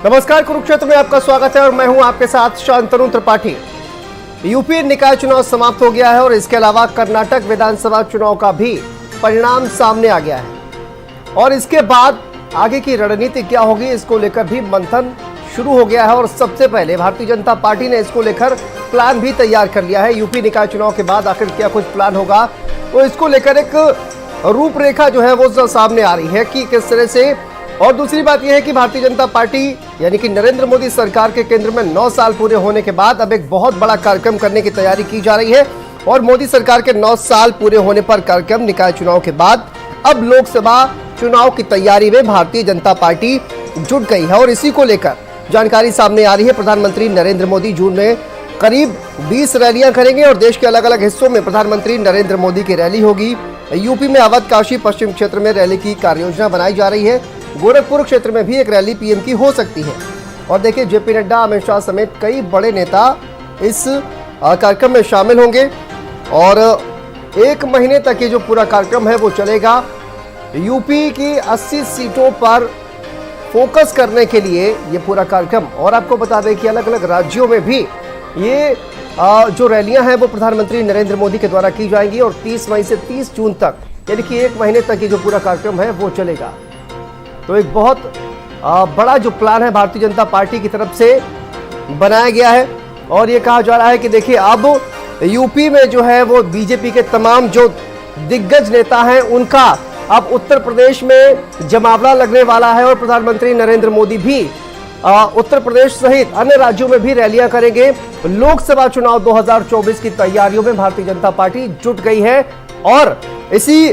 नमस्कार, कुरुक्षेत्र में आपका स्वागत है और मैं हूं आपके साथ शांतनु त्रिपाठी। यूपी निकाय चुनाव समाप्त हो गया है और इसके अलावा कर्नाटक विधानसभा चुनाव का भी परिणाम सामने आ गया है और इसके बाद आगे की रणनीति क्या होगी, इसको लेकर भी मंथन शुरू हो गया है। और सबसे पहले भारतीय जनता पार्टी ने इसको लेकर प्लान भी तैयार कर लिया है। यूपी निकाय चुनाव के बाद आखिर क्या कुछ प्लान होगा, तो इसको लेकर एक रूपरेखा जो है वो सामने आ रही है कि किस तरह से। और दूसरी बात यह है कि भारतीय जनता पार्टी यानी कि नरेंद्र मोदी सरकार के केंद्र में 9 साल पूरे होने के बाद अब एक बहुत बड़ा कार्यक्रम करने की तैयारी की जा रही है। और मोदी सरकार के 9 साल पूरे होने पर कार्यक्रम निकाय चुनाव के बाद अब लोकसभा चुनाव की तैयारी में भारतीय जनता पार्टी जुट गई है और इसी को लेकर जानकारी सामने आ रही है। प्रधानमंत्री नरेंद्र मोदी जून में करीब 20 रैलियां करेंगे और देश के अलग अलग हिस्सों में प्रधानमंत्री नरेंद्र मोदी की रैली होगी। यूपी में अवध, काशी, पश्चिम क्षेत्र में रैली की कार्य योजना बनाई जा रही है। गोरखपुर क्षेत्र में भी एक रैली पीएम की हो सकती है। और देखिए, जेपी नड्डा, अमित शाह समेत कई बड़े नेता इस कार्यक्रम में शामिल होंगे और 1 महीने तक ये जो पूरा कार्यक्रम है वो चलेगा। यूपी की 80 सीटों पर फोकस करने के लिए ये पूरा कार्यक्रम। और आपको बता दें कि अलग अलग राज्यों में भी ये जो रैलियां हैं वो प्रधानमंत्री नरेंद्र मोदी के द्वारा की जाएंगी और 30 मई से 30 जून तक यानी कि 1 महीने तक ये जो पूरा कार्यक्रम है वो चलेगा। तो एक बहुत बड़ा जो प्लान है भारतीय जनता पार्टी की तरफ से बनाया गया है। और ये कहा जा रहा है कि देखिए, अब यूपी में जो है वो बीजेपी के तमाम जो दिग्गज नेता हैं उनका अब उत्तर प्रदेश में जमावड़ा लगने वाला है और प्रधानमंत्री नरेंद्र मोदी भी उत्तर प्रदेश सहित अन्य राज्यों में भी रैलियां करेंगे। लोकसभा चुनाव 2024 की तैयारियों में भारतीय जनता पार्टी जुट गई है और इसी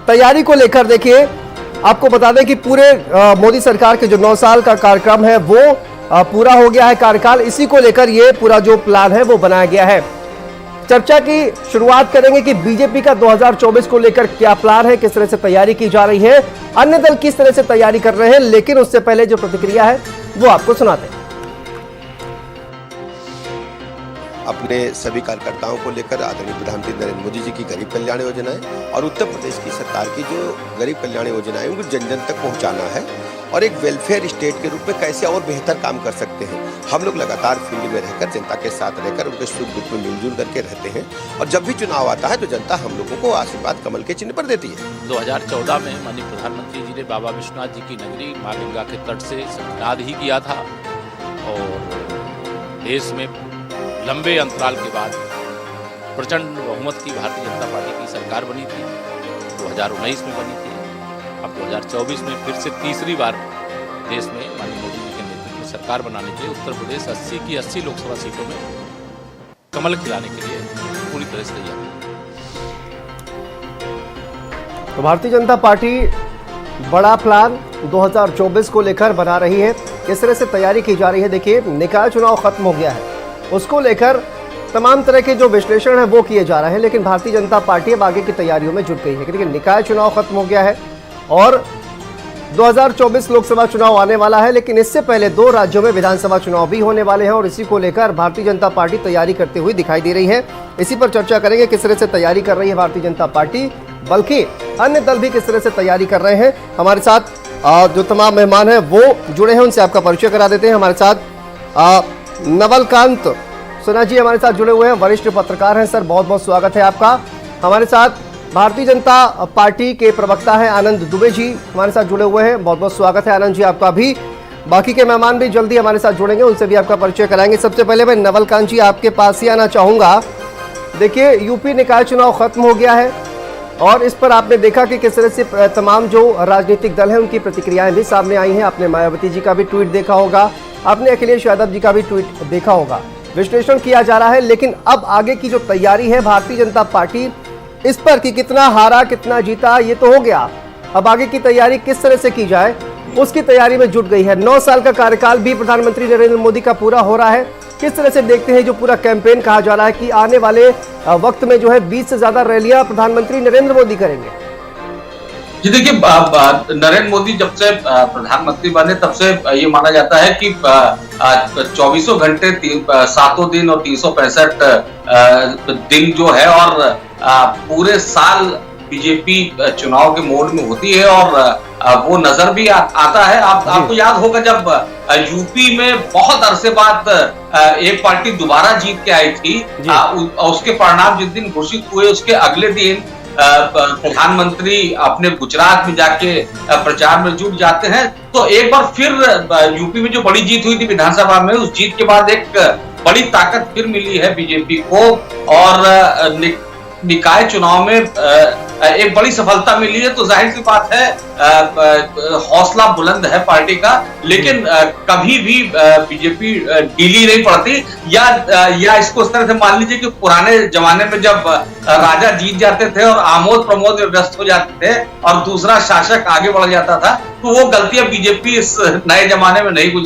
तैयारी को लेकर देखिए, आपको बता दें कि पूरे मोदी सरकार के जो 9 साल का कार्यक्रम है वो पूरा हो गया है कार्यकाल। इसी को लेकर ये पूरा जो प्लान है वो बनाया गया है। चर्चा की शुरुआत करेंगे कि बीजेपी का 2024 को लेकर क्या प्लान है, किस तरह से तैयारी की जा रही है, अन्य दल किस तरह से तैयारी कर रहे हैं। लेकिन उससे पहले जो प्रतिक्रिया है वो आपको सुनाते हैं। अपने सभी कार्यकर्ताओं को लेकर आदरणीय प्रधानमंत्री नरेंद्र मोदी जी की गरीब कल्याण योजना है और उत्तर प्रदेश की सरकार की जो गरीब कल्याण योजना है उनको जन जन तक पहुंचाना है और एक वेलफेयर स्टेट के रूप में कैसे और बेहतर काम कर सकते हैं। हम लोग लगातार फील्ड में रहकर जनता के साथ रहकर उनके सुख दुख में मिलजुल करके रहते हैं और जब भी चुनाव आता है तो जनता हम लोगों को आशीर्वाद कमल के चिन्ह पर देती है। 2014 में माननीय प्रधानमंत्री जी ने बाबा विश्वनाथ जी की नगरी मां गंगा के तट से संविधान ही किया था और देश में लंबे अंतराल के बाद प्रचंड बहुमत की भारतीय जनता पार्टी की सरकार बनी थी। 2019 में बनी थी। अब 2024 में फिर से तीसरी बार देश में माननीय मोदी जी के नेतृत्व में सरकार बनाने के लिए उत्तर प्रदेश 80 की 80 लोकसभा सीटों में कमल खिलाने के लिए पूरी तरह से तैयार है। तो भारतीय जनता पार्टी बड़ा प्लान 2024 को लेकर बना रही है। किस तरह से तैयारी की जा रही है, देखिए, निकाय चुनाव खत्म हो गया है, उसको लेकर तमाम तरह के जो विश्लेषण है वो किए जा रहे हैं। लेकिन भारतीय जनता पार्टी अब आगे की तैयारियों में जुट गई है क्योंकि निकाय चुनाव खत्म हो गया है और 2024 लोकसभा चुनाव आने वाला है। लेकिन इससे पहले 2 राज्यों में विधानसभा चुनाव भी होने वाले हैं और इसी को लेकर भारतीय जनता पार्टी तैयारी करते हुए दिखाई दे रही है। इसी पर चर्चा करेंगे किस तरह से तैयारी कर रही है भारतीय जनता पार्टी, बल्कि अन्य दल भी किस तरह से तैयारी कर रहे हैं। हमारे साथ जो तमाम मेहमान हैं वो जुड़े हैं, उनसे आपका परिचय करा देते हैं। हमारे साथ नवलकांत सिन्हा जी हमारे साथ जुड़े हुए हैं, वरिष्ठ पत्रकार हैं। सर, बहुत बहुत स्वागत है आपका। हमारे साथ भारतीय जनता पार्टी के प्रवक्ता हैं आनंद दुबे जी हमारे साथ जुड़े हुए हैं, बहुत बहुत स्वागत है आनंद जी आपका भी। बाकी के मेहमान भी जल्दी हमारे साथ जुड़ेंगे, उनसे भी आपका परिचय कराएंगे। सबसे पहले मैं नवलकांत जी आपके पास ही आना चाहूंगा। देखिए, यूपी निकाय चुनाव खत्म हो गया है और इस पर आपने देखा कि किस तरह से तमाम जो राजनीतिक दल हैं उनकी प्रतिक्रियाएं भी सामने आई हैं। आपने मायावती जी का भी ट्वीट देखा होगा, आपने अखिलेश यादव जी का भी ट्वीट देखा होगा। विश्लेषण किया जा रहा है, लेकिन अब आगे की जो तैयारी है भारतीय जनता पार्टी इस पर कि कितना हारा कितना जीता ये तो हो गया, अब आगे की तैयारी किस तरह से की जाए उसकी तैयारी में जुट गई है। 9 साल का कार्यकाल भी प्रधानमंत्री नरेंद्र मोदी का पूरा हो रहा है। किस तरह से देखते हैं जो पूरा कैंपेन कहा जा रहा है कि आने वाले वक्त में जो है 20 से ज्यादा रैलियां प्रधानमंत्री नरेंद्र मोदी करेंगे? जी देखिए, नरेंद्र मोदी जब से प्रधानमंत्री बने तब से ये माना जाता है कि 24 घंटे 7 दिन और 365 दिन जो है और पूरे साल बीजेपी चुनाव के मोड में होती है और वो नजर भी आता है। आपको याद होगा जब यूपी में बहुत अरसे बाद एक पार्टी दोबारा जीत के आई थी, उसके परिणाम जिस दिन घोषित हुए उसके अगले दिन प्रधानमंत्री अपने गुजरात में जाके प्रचार में जुट जाते हैं। तो एक बार फिर यूपी में जो बड़ी जीत हुई थी विधानसभा में, उस जीत के बाद एक बड़ी ताकत फिर मिली है बीजेपी को और निकाय चुनाव में एक बड़ी सफलता मिली है। तो जाहिर सी बात है हौसला बुलंद है पार्टी का, लेकिन कभी भी बीजेपी ढीली नहीं पड़ती। या इसको इस तरह से मान लीजिए कि पुराने जमाने में जब राजा जीत जाते थे और आमोद प्रमोद में व्यस्त हो जाते थे और दूसरा शासक आगे बढ़ जाता था, तो वो गलतियां बीजेपी इस नए जमाने में नहीं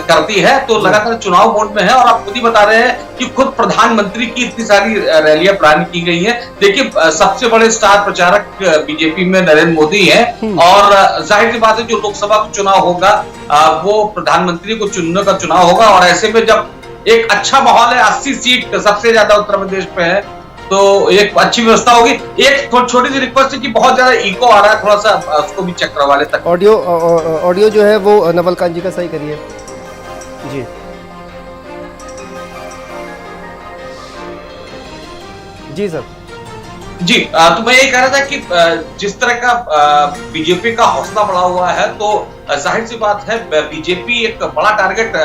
करती है। तो लगातार चुनाव मोड में है और आप खुद ही बता रहे हैं कि खुद प्रधानमंत्री की इतनी सारी रैलियां प्लान की गई हैं। देखिए, सबसे बड़े स्टार प्रचारक बीजेपी में नरेंद्र मोदी हैं और जाहिर सी बात है जो लोकसभा का चुनाव होगा वो प्रधानमंत्री को चुनने का चुनाव होगा। और ऐसे में जब एक अच्छा माहौल है, 80 सीट सबसे ज्यादा उत्तर प्रदेश पे है, तो एक अच्छी व्यवस्था होगी। एक छोटी सी रिक्वेस्ट है कि बहुत ज्यादा इको आ रहा है, थोड़ा सा उसको भी चेक करवा ले तक। ऑडियो जो है वो नवलकांत जी का सही करिए जी। जी सर। जी, तो मैं ये कह रहा था कि जिस तरह का बीजेपी का हौसला बढ़ा हुआ है, तो जाहिर सी बात है बीजेपी एक बड़ा टारगेट,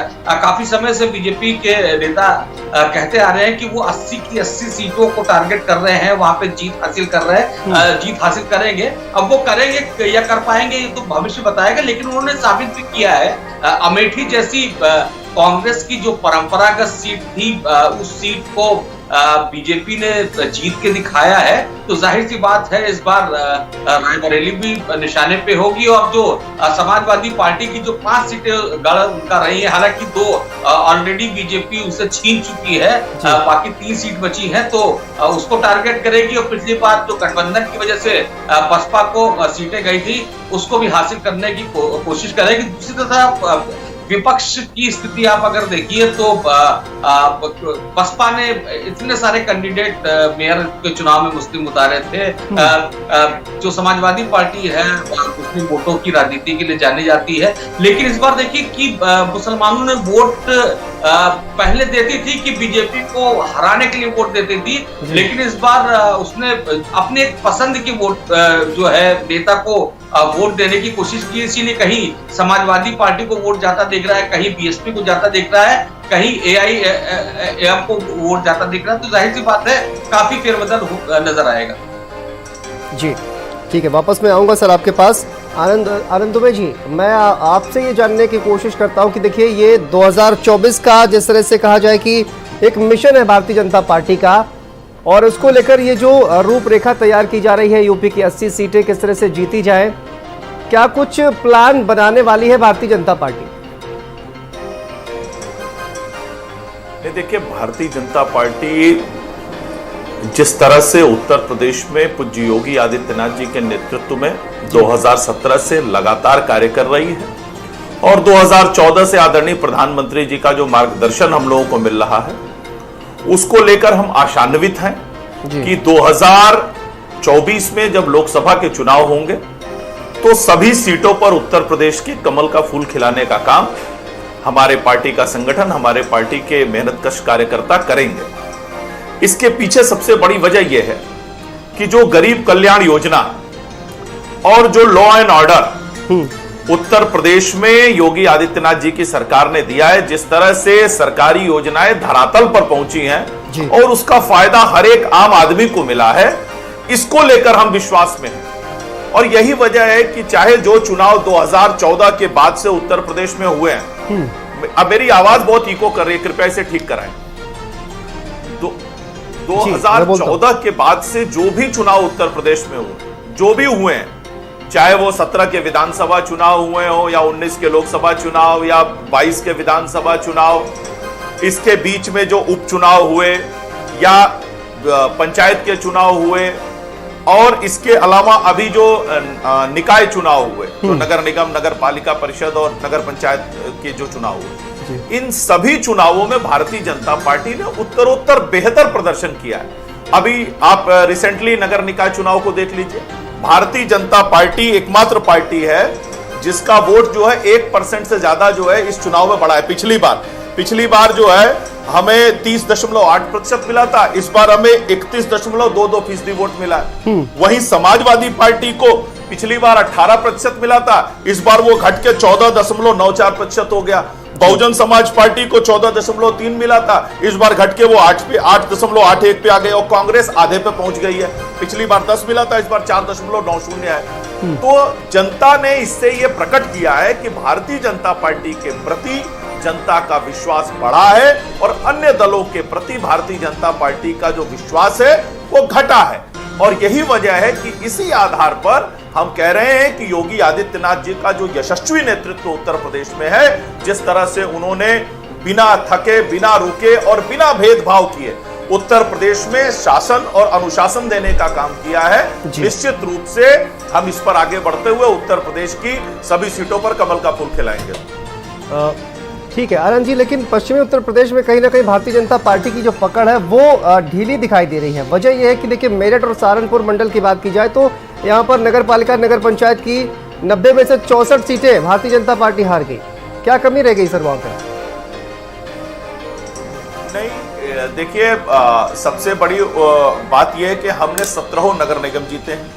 काफी समय से बीजेपी के नेता कहते आ रहे हैं कि वो 80 की 80 सीटों को टारगेट कर रहे हैं, वहां पे जीत हासिल कर रहे हैं, जीत हासिल करेंगे। अब वो करेंगे या कर पाएंगे ये तो भविष्य बताएगा, लेकिन उन्होंने साबित भी किया है। अमेठी जैसी कांग्रेस की जो परंपरागत सीट थी, उस सीट को बीजेपी ने जीत के दिखाया है। तो जाहिर सी बात है इस बार रायबरेली भी निशाने पे होगी और जो समाजवादी पार्टी की जो 5 सीटें गढ़ उनका रही है, हालांकि 2 ऑलरेडी बीजेपी उसे छीन चुकी है, बाकी 3 सीट बची है, तो उसको टारगेट करेगी। और पिछली बार जो गठबंधन की वजह से बसपा को सीटें गई थी, उसको भी हासिल करने की कोशिश करेगी। दूसरी तरफ विपक्ष की स्थिति आप अगर देखिए तो बसपा ने इतने सारे कैंडिडेट मेयर के चुनाव में मुस्लिम उतारे थे। जो समाजवादी पार्टी है मुस्लिम वोटों की राजनीति के लिए जानी जाती है, लेकिन इस बार देखिए कि मुसलमानों ने वोट पहले देती थी कि बीजेपी को हराने के लिए वोट देती थी, लेकिन इस बार उसने अपने पसंद की वोट जो है नेता को वोट देने की कोशिश की। इसीलिए कहीं समाजवादी पार्टी को वोट जाता दिख रहा है, कहीं बीएसपी को जाता दिख रहा है, कहीं एआईएम को वोट जाता दिख रहा है। तो जाहिर सी बात है काफी फेरबदल नजर आएगा। जी ठीक है, वापस मैं आऊंगा सर आपके पास। आनंद दुबे जी, मैं आपसे ये जानने की कोशिश करता हूं कि देखिए ये 2024 का जिस तरह से कहा जाए कि एक मिशन है भारतीय जनता पार्टी का, और उसको लेकर ये जो रूपरेखा तैयार की जा रही है, यूपी की 80 सीटें किस तरह से जीती जाए, क्या कुछ प्लान बनाने वाली है भारतीय जनता पार्टी? देखिए, भारतीय जनता पार्टी जिस तरह से उत्तर प्रदेश में पूज्य योगी आदित्यनाथ जी के नेतृत्व में 2017 से लगातार कार्य कर रही है और 2014 से आदरणीय प्रधानमंत्री जी का जो मार्गदर्शन हम लोगों को मिल रहा है, उसको लेकर हम आशान्वित हैं कि 2024 में जब लोकसभा के चुनाव होंगे तो सभी सीटों पर उत्तर प्रदेश के कमल का फूल खिलाने का काम हमारे पार्टी का संगठन, हमारे पार्टी के मेहनतकश कार्यकर्ता करेंगे। इसके पीछे सबसे बड़ी वजह यह है कि जो गरीब कल्याण योजना और जो law and order Uttar Pradesh में योगी आदित्यनाथ जी की सरकार ने दिया है, जिस तरह से सरकारी योजनाएं धरातल पर पहुंची हैं और उसका फायदा हर एक आम आदमी को मिला है, इसको लेकर हम विश्वास में हैं। और यही वजह है कि चाहे जो चुनाव 2014 के बाद से उत्तर प्रदेश में हुए हैं, अब मेरी आवाज बहुत इको कर रही है, कृपया इसे ठीक कराएं। 2014 के बाद से जो भी चुनाव उत्तर प्रदेश में हुए, जो भी हुए हैं, चाहे वो 17 के विधानसभा चुनाव हुए हो या 19 के लोकसभा चुनाव या 22 के विधानसभा चुनाव, इसके बीच में जो उपचुनाव हुए या पंचायत के चुनाव हुए, और इसके अलावा अभी जो निकाय चुनाव हुए, तो नगर निगम, नगर पालिका परिषद और नगर पंचायत के जो चुनाव हुए, इन सभी चुनावों में भारतीय जनता पार्टी ने उत्तरोत्तर बेहतर प्रदर्शन किया है। अभी आप रिसेंटली नगर निकाय चुनाव को देख लीजिए, भारतीय जनता पार्टी एकमात्र पार्टी है जिसका वोट जो है 1% से ज्यादा जो है इस चुनाव में बढ़ा है। पिछली बार जो है हमें 30.8% मिला था, इस बार हमें 31.22% वोट मिला है। वहीं समाजवादी पार्टी को पिछली बार 18% मिला था, इस बार वो घट के 14.94% हो गया। बहुजन समाज पार्टी को 14.3 मिला था, इस बार घट के वो 8.81 पे आ गए और कांग्रेस आधे पे पहुंच गई है। पिछली बार 10 मिला था, इस बार 4.90 है। तो जनता ने इससे ये प्रकट किया है कि भारतीय जनता पार्टी के प्रति जनता का विश्वास बढ़ा है और अन्य दलों के प्रति भारतीय जनता पार्टी का जो विश्वास है वो घटा है। और यही वजह है कि इसी आधार पर हम कह रहे हैं कि योगी आदित्यनाथ जी का जो यशस्वी नेतृत्व उत्तर प्रदेश में है, जिस तरह से उन्होंने बिना थके, बिना रुके और बिना भेदभाव किए उत्तर प्रदेश में शासन और अनुशासन देने का काम किया है, निश्चित रूप से हम इस पर आगे बढ़ते हुए उत्तर प्रदेश की सभी सीटों पर कमल का फूल खिलाएंगे। ठीक है आनंद जी, लेकिन पश्चिमी उत्तर प्रदेश में कहीं ना कहीं भारतीय जनता पार्टी की जो पकड़ है वो ढीली दिखाई दे रही है। वजह यह है कि देखिए मेरठ और सहारनपुर मंडल की बात की जाए तो यहाँ पर नगर पालिका, नगर पंचायत की 90 में से 64 सीटें भारतीय जनता पार्टी हार गई। क्या कमी रह गई सर वहां पर? नहीं, देखिए सबसे बड़ी बात यह है कि हमने 17 नगर निगम जीते हैं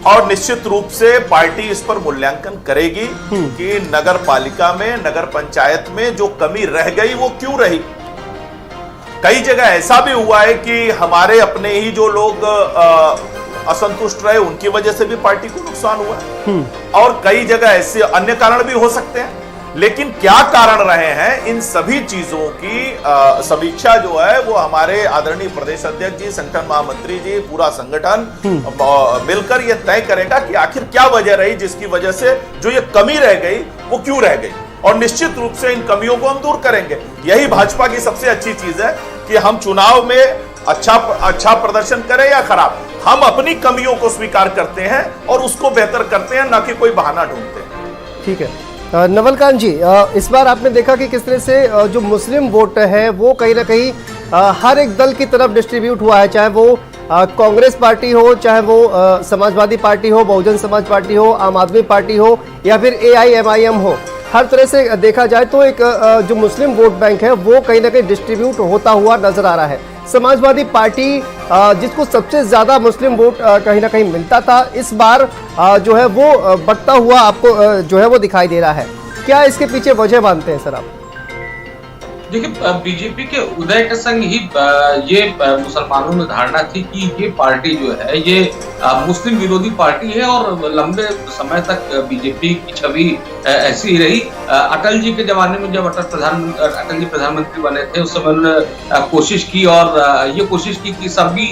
और निश्चित रूप से पार्टी इस पर मूल्यांकन करेगी कि नगर पालिका में, नगर पंचायत में जो कमी रह गई वो क्यों रही। कई जगह ऐसा भी हुआ है कि हमारे अपने ही जो लोग असंतुष्ट रहे उनकी वजह से भी पार्टी को नुकसान हुआ और कई जगह ऐसे अन्य कारण भी हो सकते हैं। लेकिन क्या कारण रहे हैं, इन सभी चीजों की समीक्षा जो है वो हमारे आदरणीय प्रदेश अध्यक्ष जी, संगठन महामंत्री जी, पूरा संगठन मिलकर ये तय करेगा कि आखिर क्या वजह रही जिसकी वजह से जो ये कमी रह गई वो क्यों रह गई, और निश्चित रूप से इन कमियों को हम दूर करेंगे। यही भाजपा की सबसे अच्छी चीज है कि हम चुनाव में अच्छा प्रदर्शन करें या खराब, हम अपनी कमियों को स्वीकार करते हैं और उसको बेहतर करते हैं, ना कि कोई बहाना ढूंढते हैं। ठीक है नवलकांत जी, इस बार आपने देखा कि किस तरह से जो मुस्लिम वोट है वो कहीं ना कहीं हर एक दल की तरफ डिस्ट्रीब्यूट हुआ है, चाहे वो कांग्रेस पार्टी हो, चाहे वो समाजवादी पार्टी हो, बहुजन समाज पार्टी हो, आम आदमी पार्टी हो या फिर AIMIM हो। हर तरह से देखा जाए तो एक जो मुस्लिम वोट बैंक है वो कहीं ना कहीं डिस्ट्रीब्यूट होता हुआ नजर आ रहा है। समाजवादी पार्टी जिसको सबसे ज्यादा मुस्लिम वोट कहीं ना कहीं मिलता था, इस बार जो है वो बढ़ता हुआ आपको जो है वो दिखाई दे रहा है। क्या इसके पीछे वजह मानते हैं सर आप? देखिए बीजेपी के उदय के संग ही ये मुसलमानों में धारणा थी कि ये पार्टी जो है ये मुस्लिम विरोधी पार्टी है और लंबे समय तक बीजेपी की छवि ऐसी ही रही। अटल जी के जमाने में जब अटल जी प्रधानमंत्री बने थे उस समय उन्होंने कोशिश की और ये कोशिश की कि सभी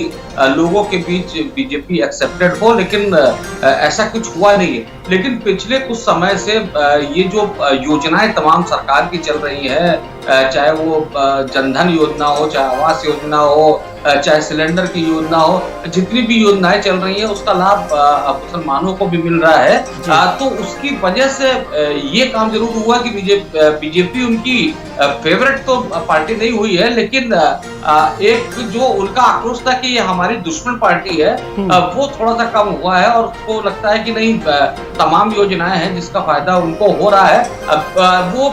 लोगों के बीच बीजेपी एक्सेप्टेड हो, लेकिन ऐसा कुछ हुआ नहीं है। लेकिन पिछले कुछ समय से ये जो योजनाएं तमाम सरकार की चल रही है, चाहे वो जनधन योजना हो, चाहे आवास योजना हो, चाहे सिलेंडर की योजना हो, जितनी भी योजनाएं चल रही है उसका लाभ मुसलमानों को भी मिल रहा है। तो उसकी वजह से ये काम जरूर हुआ कि बीजेपी उनकी फेवरेट तो पार्टी नहीं हुई है, लेकिन एक जो उनका आक्रोश था कि ये हमारी दुश्मन पार्टी है वो थोड़ा सा कम हुआ है और उसको लगता है कि नहीं, तमाम योजनाएं हैं जिसका फायदा उनको हो रहा है। वो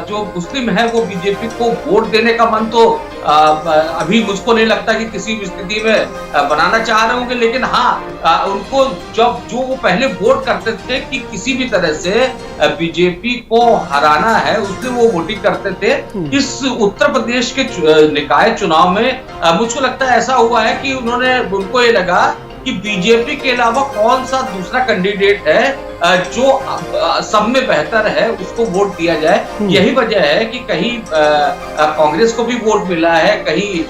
जो मुस्लिम है वो बीजेपी को वोट देने का मन तो अभी मुझको नहीं लगता कि किसी भी स्थिति में बनाना चाह रहे होंगे, लेकिन हाँ उनको जो वो पहले वोट करते थे कि किसी भी तरह से बीजेपी को हराना है, उसलिए वो वोटिंग करते थे। इस उत्तर प्रदेश के निकाय चुनाव में मुझको लगता है ऐसा हुआ है कि उनको ये लगा कि बीजेपी के अलावा कौन सा दूसरा कैंडिडेट है जो सब में बेहतर है उसको वोट दिया जाए। यही वजह है कि कहीं कांग्रेस को भी वोट मिला है, कहीं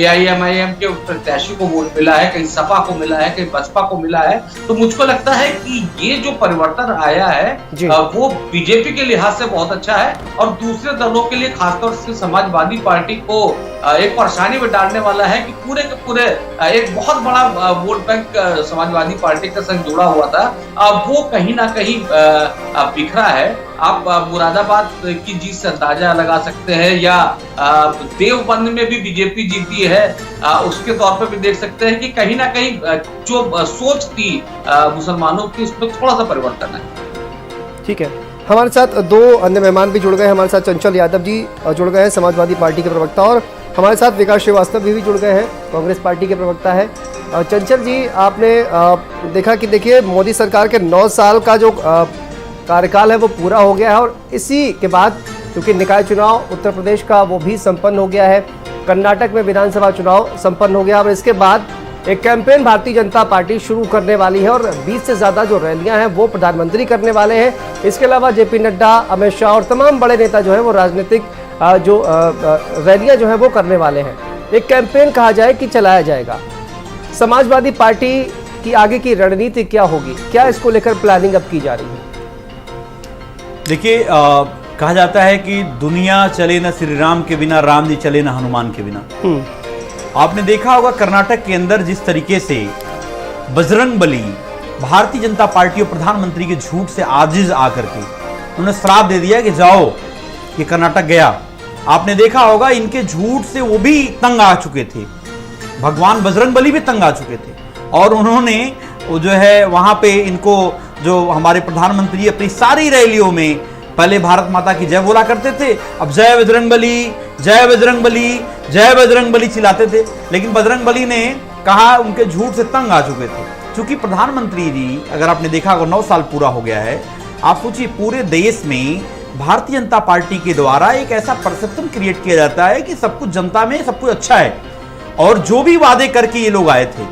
AIMIM के प्रत्याशी को वोट मिला है, कहीं सपा को मिला है, कहीं बसपा को मिला है। तो मुझको लगता है कि ये जो परिवर्तन आया है वो बीजेपी के लिहाज से बहुत अच्छा है और दूसरे दलों के लिए, खासतौर से समाजवादी पार्टी को एक परेशानी में डालने वाला है कि पूरे के पूरे एक बहुत बड़ा वोट बैंक समाजवादी पार्टी के संग जुड़ा हुआ था, वो कहीं ना कहीं बिखरा है। आप मुरादाबाद की जीत से अंदाजा लगा सकते हैं, या देवबंद में भी बीजेपी जीती है उसके तौर पर भी देख सकते हैं कि कहीं ना कहीं जो सोच थी मुसलमानों की उसमें थोड़ा सा परिवर्तन है। ठीक है, हमारे साथ दो अन्य मेहमान भी जुड़ गए। हमारे साथ चंचल यादव जी जुड़ गए हैं, समाजवादी पार्टी के प्रवक्ता, और हमारे साथ विकास श्रीवास्तव भी जुड़ गए हैं, कांग्रेस पार्टी के प्रवक्ता है। चंचल जी, आपने देखा कि देखिए मोदी सरकार के 9 साल का जो कार्यकाल है वो पूरा हो गया है, और इसी के बाद क्योंकि निकाय चुनाव उत्तर प्रदेश का वो भी संपन्न हो गया है, कर्नाटक में विधानसभा चुनाव संपन्न हो गया, और इसके बाद एक कैंपेन भारतीय जनता पार्टी शुरू करने वाली है, और 20 से ज़्यादा जो रैलियां हैं वो प्रधानमंत्री करने वाले हैं। इसके अलावा जेपी नड्डा, अमित शाह और तमाम बड़े नेता जो है वो राजनीतिक जो रैलियां जो है वो करने वाले हैं। एक कैंपेन कहा जाए कि चलाया जाएगा। समाजवादी पार्टी की आगे की रणनीति क्या होगी, क्या इसको लेकर प्लानिंग अब की जा रही है? देखिए, कहा जाता है कि दुनिया चले न श्री राम के बिना, राम जी चले न हनुमान के बिना। आपने देखा होगा कर्नाटक के अंदर जिस तरीके से बजरंगबली भारतीय जनता पार्टी और प्रधानमंत्री के झूठ से आजिज आकर के उन्होंने श्राप दे दिया कि जाओ, ये कर्नाटक गया। आपने देखा होगा इनके झूठ से वो भी तंग आ चुके थे, भगवान बजरंगबली भी तंग आ चुके थे, और उन्होंने वो जो है वहां पे इनको, जो हमारे प्रधानमंत्री अपनी सारी रैलियों में पहले भारत माता की जय बोला करते थे, अब जय बजरंगबली जय बजरंगबली जय बजरंगबली चिल्लाते थे। लेकिन बजरंगबली ने कहा उनके झूठ से तंग आ चुके थे। क्योंकि प्रधानमंत्री जी, अगर आपने देखा होगा 9 साल पूरा हो गया है, आप सोचिए पूरे देश में भारतीय जनता पार्टी के द्वारा एक ऐसा परसेप्शन क्रिएट किया जाता है कि सब कुछ जनता में सब कुछ अच्छा है, और जो भी वादे करके ये लोग आए थे,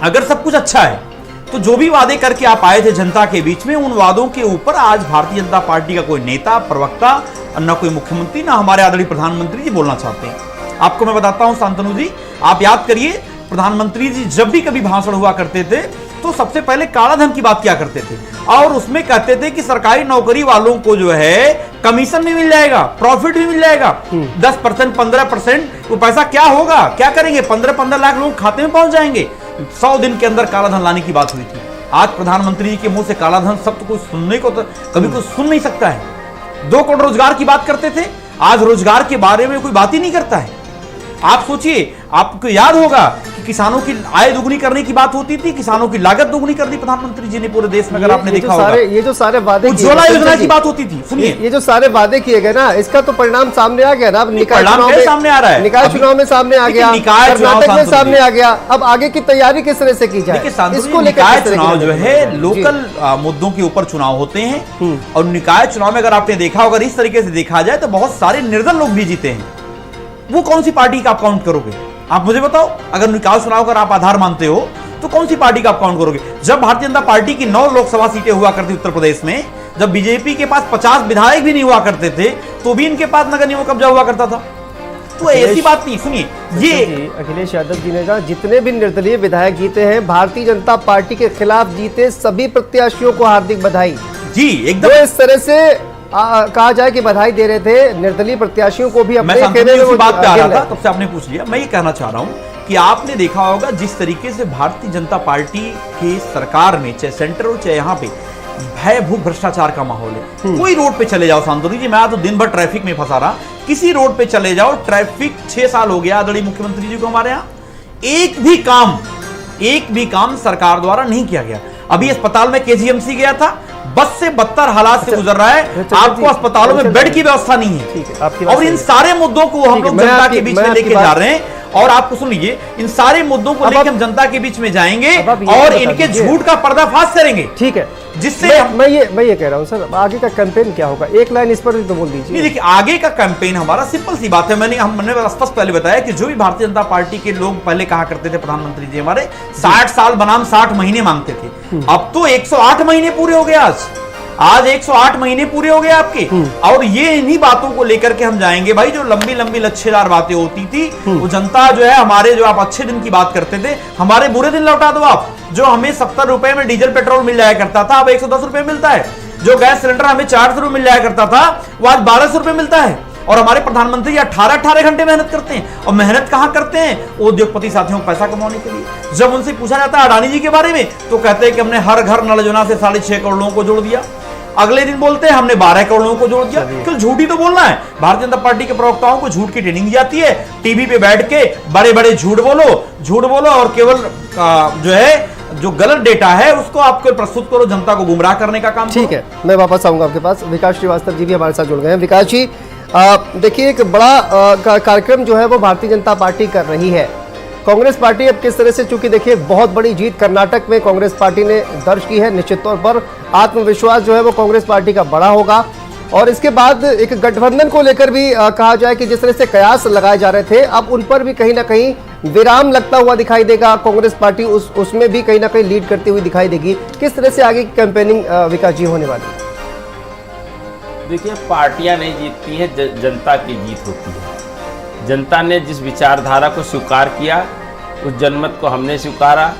अगर सब कुछ अच्छा है तो जो भी वादे करके आप आए थे जनता के बीच में, उन वादों के ऊपर आज भारतीय जनता पार्टी का कोई नेता, प्रवक्ता, न कोई मुख्यमंत्री, ना हमारे आदरणीय प्रधानमंत्री जी बोलना चाहते हैं। आपको मैं बताता हूं शांतनु जी, आप याद करिए प्रधानमंत्री जी जब भी कभी भाषण हुआ करते थे तो सबसे पहले काला धन की बात किया करते थे, और उसमें कहते थे कि सरकारी नौकरी वालों को जो है कमीशन भी मिल जाएगा, प्रॉफिट भी मिल जाएगा, 10%, 15%। वो पैसा क्या होगा, क्या करेंगे, 15-15 लाख लोग खाते में पहुंच जाएंगे। 100 दिन के अंदर काला धन लाने की बात हुई थी। आज प्रधानमंत्री जी के मुंह से काला धन शब्द कोई सुनने को तो कभी कोई सुन नहीं सकता है। 2 करोड़ रोजगार की बात करते थे, आज रोजगार के बारे में कोई बात ही नहीं करता है। आप सोचिए, आपको याद होगा कि किसानों की आय दुगनी करने की बात होती थी, किसानों की लागत दुगनी कर दी प्रधानमंत्री जी ने पूरे देश में। अगर आपने देखा होगा ये जो सारे वादे, उज्ज्वला योजना की बात होती थी। सुनिए, ये जो सारे वादे किए गए ना, इसका तो परिणाम सामने आ गया ना। अब निकाय चुनाव में सामने आ रहा है, निकाय चुनाव में सामने आ गया, कर्नाटक में सामने आ गया। अब आगे की तैयारी किस तरह से की जाए, इसको लेकर निकाय चुनाव जो है लोकल मुद्दों के ऊपर चुनाव होते हैं, और निकाय चुनाव में अगर आपने देखा होगा, इस तरीके से देखा जाए तो बहुत सारे निर्दल लोग भी जीते हैं। वो कौन सी पार्टी का आप काउंट करोगे, आप मुझे बताओ। अगर निकाय चुनाव का आप आधार मानते हो तो कौन सी पार्टी का आप काउंट करोगे? जब भारतीय जनता पार्टी की 9 लोकसभा सीटें हुआ करती उत्तर प्रदेश में, जब बीजेपी के पास 50 विधायक भी नहीं हुआ करते थे, तो भी इनके पास नगर निगम कब्जा हुआ करता था। तो ऐसी बात नहीं। सुनिए, ये अखिलेश यादव जी ने कहा जितने भी निर्दलीय विधायक जीते हैं भारतीय जनता पार्टी के खिलाफ जीते, सभी प्रत्याशियों को हार्दिक बधाई जी। एकदम इस तरह से कहा जाए कि बधाई दे रहे थे निर्दलीय प्रत्याशियों को भी। मैं बात पे आ रहा था, तब से आपने पूछ लिया। मैं ये कहना चाह रहा हूं कि आपने देखा होगा जिस तरीके से भारतीय जनता पार्टी की सरकार में, चाहे सेंटर हो चाहे यहाँ पे, भय भूख भ्रष्टाचार का माहौल है। कोई रोड पे चले जाओ, शांतनु जी, मैं तो दिन भर ट्रैफिक में फंसा रहा, किसी रोड पे चले जाओ, ट्रैफिक 6 साल हो गया आदरणीय मुख्यमंत्री जी को हमारे यहाँ, एक भी काम सरकार द्वारा नहीं किया गया। अभी अस्पताल में केजीएमसी गया था, बस से बदतर हालात से गुजर रहा है। आपको अस्पतालों में बेड की व्यवस्था नहीं है, और इन सारे मुद्दों को हम लोग जनता के बीच में लेके जा रहे हैं। और आपको सुन लीजिए, इन सारे मुद्दों को लेकर हम जनता के बीच में जाएंगे और इनके झूठ का पर्दाफाश करेंगे। ठीक है, जिससे मैं ये कह रहा हूं सर, आगे का कैंपेन क्या होगा, एक लाइन इस पर तो बोल दीजिए। देखिए, आगे का कैंपेन हमारा सिंपल सी बात है। मैंने स्पष्ट पहले बताया कि जो भी भारतीय जनता पार्टी के लोग पहले कहा करते थे प्रधानमंत्री जी हमारे 60 साल बनाम 60 महीने मांगते थे, अब तो 108 महीने पूरे हो गए। आज 108 महीने पूरे हो गए आपके, और ये इन्हीं बातों को लेकर के हम जाएंगे भाई। जो लंबी लंबी लच्छेदार बातें होती थी, वो जनता जो है हमारे, जो आप अच्छे दिन की बात करते थे, हमारे बुरे दिन लौटा दो आप। जो हमें 70 रुपए में डीजल पेट्रोल मिल जाया करता था, अब 110 रुपए मिलता है। जो गैस सिलेंडर हमें 400 रुपए मिल जाया करता था, वो आज 1200 रुपए मिलता है। और हमारे प्रधानमंत्री 18 घंटे मेहनत करते हैं, और मेहनत कहां करते हैं? उद्योगपति साथियों को पैसा कमाने के लिए। जब उनसे पूछा जाता है अडानी जी के बारे में, तो कहते हैं कि हमने हर घर नल योजना से 6.5 करोड़ लोगों को जोड़ दिया। अगले दिन बोलते हैं हमने 12 करोड़ लोगों को जोड़ दिया। क्यों झूठ ही तो बोलना है। भारतीय जनता पार्टी के प्रवक्ताओं को झूठ की ट्रेनिंग दी जाती है, टीवी पे बैठ के बड़े बड़े झूठ बोलो और केवल जो है जो गलत डेटा है उसको आपको प्रस्तुत करो, जनता को गुमराह करने का काम। ठीक है, मैं वापस आऊंगा आपके पास। विकास श्रीवास्तव जी भी हमारे साथ जुड़ गए हैं। विकास जी, देखिए एक बड़ा कार्यक्रम जो है वो भारतीय जनता पार्टी कर रही है। कांग्रेस पार्टी अब किस तरह से, चूंकि देखिए बहुत बड़ी जीत कर्नाटक में कांग्रेस पार्टी ने दर्ज की है, निश्चित तौर पर आत्मविश्वास जो है वो कांग्रेस पार्टी का बड़ा होगा। और इसके बाद एक गठबंधन को लेकर भी कहा जाए कि जिस तरह से कयास लगाए जा रहे थे, अब उन पर भी कहीं ना कहीं विराम लगता हुआ दिखाई देगा। कांग्रेस पार्टी उसमें भी कहीं ना कहीं लीड करती हुई दिखाई देगी। किस तरह से आगे की कैंपेनिंग विकास जी होने वाली है? देखिए, पार्टियां नहीं जीतती हैं, जनता की जीत होती है। जनता ने जिस विचारधारा को स्वीकार किया उस जनमत को हमने स्वीकारा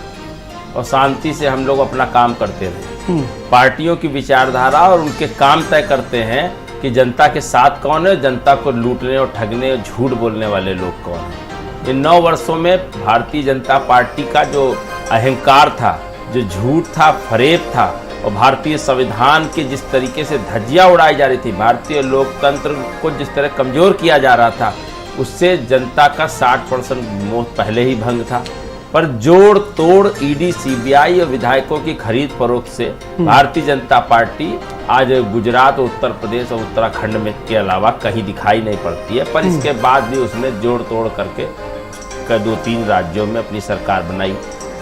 और शांति से हम लोग अपना काम करते रहे। पार्टियों की विचारधारा और उनके काम तय करते हैं कि जनता के साथ कौन है, जनता को लूटने और ठगने और झूठ बोलने वाले लोग कौन हैं। इन 9 वर्षों में भारतीय जनता पार्टी का जो अहंकार था, जो झूठ था, फरेब था और भारतीय संविधान के जिस तरीके से धज्जियां उड़ाई जा रही थी, भारतीय लोकतंत्र को जिस तरह कमजोर किया जा रहा था, उससे जनता का 60% मोह पहले ही भंग था। पर जोड़ तोड़ ईडी, सीबीआई और विधायकों की खरीद फरोख्त से भारतीय जनता पार्टी आज गुजरात, उत्तर प्रदेश और उत्तराखंड में के अलावा कहीं दिखाई नहीं पड़ती है। पर इसके बाद भी उसने जोड़ तोड़ करके 2-3 राज्यों में अपनी सरकार बनाई।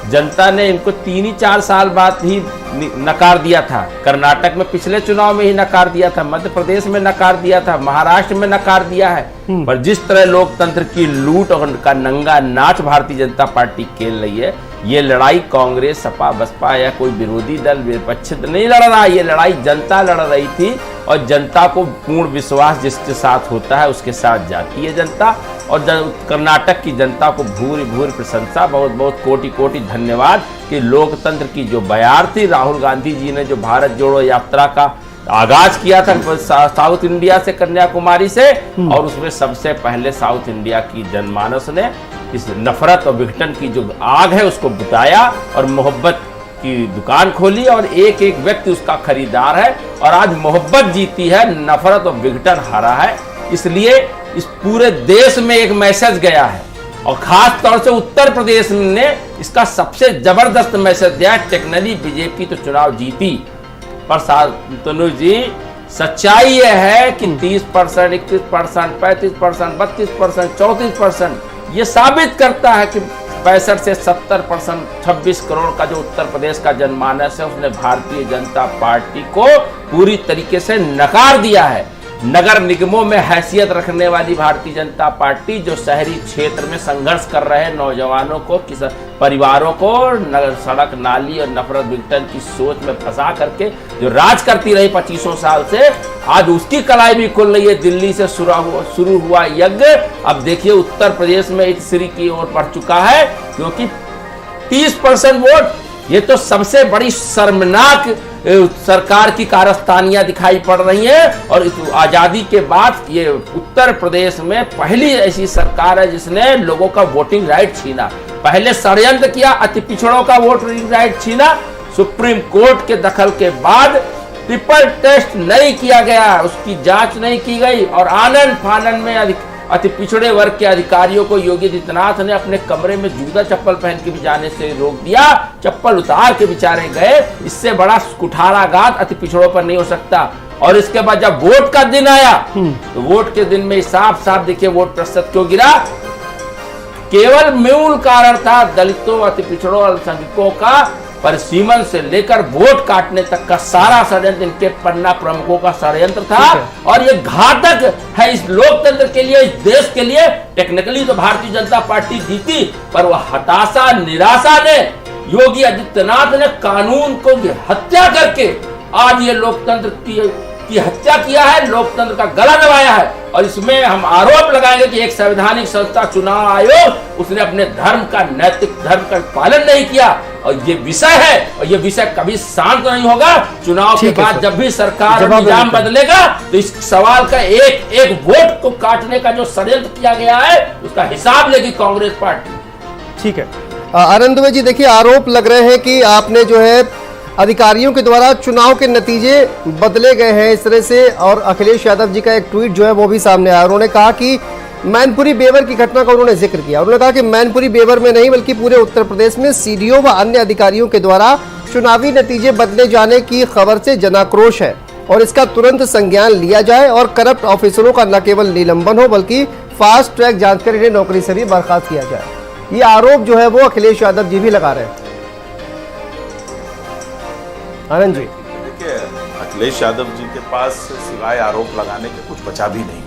जनता ने इनको 3 ही 4 साल बाद ही नकार दिया था। कर्नाटक में पिछले चुनाव में ही नकार दिया था, मध्य प्रदेश में नकार दिया था, महाराष्ट्र में नकार दिया है। पर जिस तरह लोकतंत्र की लूट और का नंगा नाच भारतीय जनता पार्टी खेल रही है, ये लड़ाई कांग्रेस, सपा, बसपा या कोई विरोधी दल विपक्ष नहीं लड़ रहा। ये लड़ाई जनता लड़ रही थी और जनता को पूर्ण विश्वास जिसके साथ होता है उसके साथ जाती है जनता। और कर्नाटक की जनता को भूरी भूरी प्रशंसा, बहुत बहुत कोटि कोटि धन्यवाद कि लोकतंत्र की जो बयार थी, राहुल गांधी जी ने जो भारत जोड़ो यात्रा का आगाज किया था साउथ इंडिया से, कन्याकुमारी से, और उसमें सबसे पहले साउथ इंडिया की जनमानस ने इस नफरत और विघटन की जो आग है उसको बुझाया और मोहब्बत की दुकान खोली और एक एक व्यक्ति उसका खरीदार है। और आज मोहब्बत जीती है, नफरत और विघटन हारा है। इसलिए इस पूरे देश में एक मैसेज गया है और खास तौर से उत्तर प्रदेश ने इसका सबसे जबरदस्त मैसेज दिया। टेक्निकली बीजेपी तो चुनाव जीती, पर तनु जी सच्चाई यह है कि 30%, 31%, 35%, 32%, 34% ये साबित करता है कि 65 से 70%, 26 करोड़ का जो उत्तर प्रदेश का जनमानस है, उसने भारतीय जनता पार्टी को पूरी तरीके से नकार दिया है। नगर निगमों में हैसियत रखने वाली भारतीय जनता पार्टी जो शहरी क्षेत्र में संघर्ष कर रहे नौजवानों को, परिवारों को सड़क, नाली और नफरत विघटन की सोच में फंसा करके जो राज करती रही 25 साल से, आज उसकी कलाई भी खुल रही है। दिल्ली से शुरू हुआ यज्ञ अब देखिए उत्तर प्रदेश में एक श्री की ओर बढ़ चुका है, क्योंकि 30% वोट, ये तो सबसे बड़ी शर्मनाक सरकार की कारस्तानियां दिखाई पड़ रही हैं। और इस आजादी के बाद ये उत्तर प्रदेश में पहली ऐसी सरकार है जिसने लोगों का वोटिंग राइट छीना। पहले षड्यंत्र किया, अति पिछड़ों का वोटिंग राइट छीना। सुप्रीम कोर्ट के दखल के बाद ट्रिपल टेस्ट नहीं किया गया, उसकी जांच नहीं की गई और आनन फानन में अति पिछड़े वर्ग के अधिकारियों को योगी आदित्यनाथ ने अपने कमरे में जूता चप्पल पहन के भी जाने से रोक दिया। चप्पल उतार के बेचारे गए। इससे बड़ा कुठाराघात अति पिछड़ों पर नहीं हो सकता। और इसके बाद जब वोट का दिन आया तो वोट के दिन में साफ साफ देखिए वोट प्रतिशत क्यों गिरा। केवल मूल कारण था दलितों, अति पिछड़ों, अल्पसंख्यकों का परिसीमन से लेकर वोट काटने तक का सारा षड्यंत्र इनके पन्ना प्रमुखों का षड्यंत्र था। और ये घातक है इस लोकतंत्र के लिए, इस देश के लिए। टेक्निकली तो भारतीय जनता पार्टी जीती, पर वह हताशा, निराशा ने योगी आदित्यनाथ ने कानून को हत्या करके आज ये लोकतंत्र की हत्या किया है, लोकतंत्र का गला दबाया है। और इसमें हम आरोप लगाएंगे कि एक संवैधानिक संस्था चुनाव आयोग उसने अपने धर्म का, नैतिक धर्म का पालन नहीं किया। और ये विषय है और ये विषय कभी शांत नहीं होगा। चुनाव के बाद जब भी सरकार निजाम बदलेगा तो इस सवाल का एक एक वोट को काटने का जो षड्यंत्र किया गया है उसका हिसाब लेगी कांग्रेस पार्टी। ठीक है आनंद दुबे जी, देखिए आरोप लग रहे हैं कि आपने जो है अधिकारियों के द्वारा चुनाव के नतीजे बदले गए हैं इस तरह से। और अखिलेश यादव जी का एक ट्वीट जो है वो भी सामने आया। उन्होंने कहा कि मैनपुरी बेवर की घटना का उन्होंने जिक्र किया। उन्होंने कहा कि मैनपुरी बेवर में नहीं बल्कि पूरे उत्तर प्रदेश में सीडीओ व अन्य अधिकारियों के द्वारा चुनावी नतीजे बदले जाने की खबर से जनाक्रोश है और इसका तुरंत संज्ञान लिया जाए और करप्ट ऑफिसरों का न केवल निलंबन हो बल्कि फास्ट ट्रैक जांच कर इन्हें नौकरी से भी बर्खास्त किया जाए। ये आरोप जो है वो अखिलेश यादव जी भी लगा रहे हैं। आनंद जी, देखिए, अखिलेश यादव जी के पास सिवाय आरोप लगाने के कुछ बचा भी नहीं।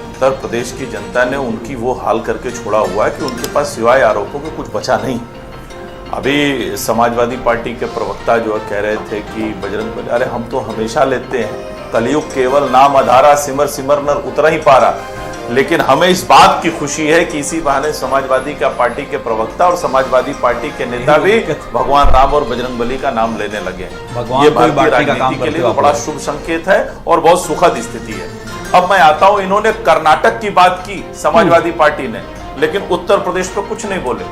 उत्तर प्रदेश की जनता ने उनकी वो हाल करके छोड़ा हुआ है कि उनके पास सिवाय आरोपों के कुछ बचा नहीं। अभी समाजवादी पार्टी के प्रवक्ता जो है कह रहे थे कि बजरंग बली, अरे हम तो हमेशा लेते हैं, कलयुग केवल नाम आधारा, सिमर सिमर नर उतरा ही पारा। लेकिन हमें इस बात की खुशी है कि इसी बहाने समाजवादी का पार्टी के प्रवक्ता और समाजवादी पार्टी के नेता भी भगवान राम और बजरंग बली का नाम लेने लगे हैं। ये भारतीय राजनीति के लिए बड़ा शुभ संकेत है और बहुत सुखद स्थिति है। अब मैं आता हूं, इन्होंने कर्नाटक की बात की समाजवादी पार्टी ने, लेकिन उत्तर प्रदेश पे कुछ नहीं बोले।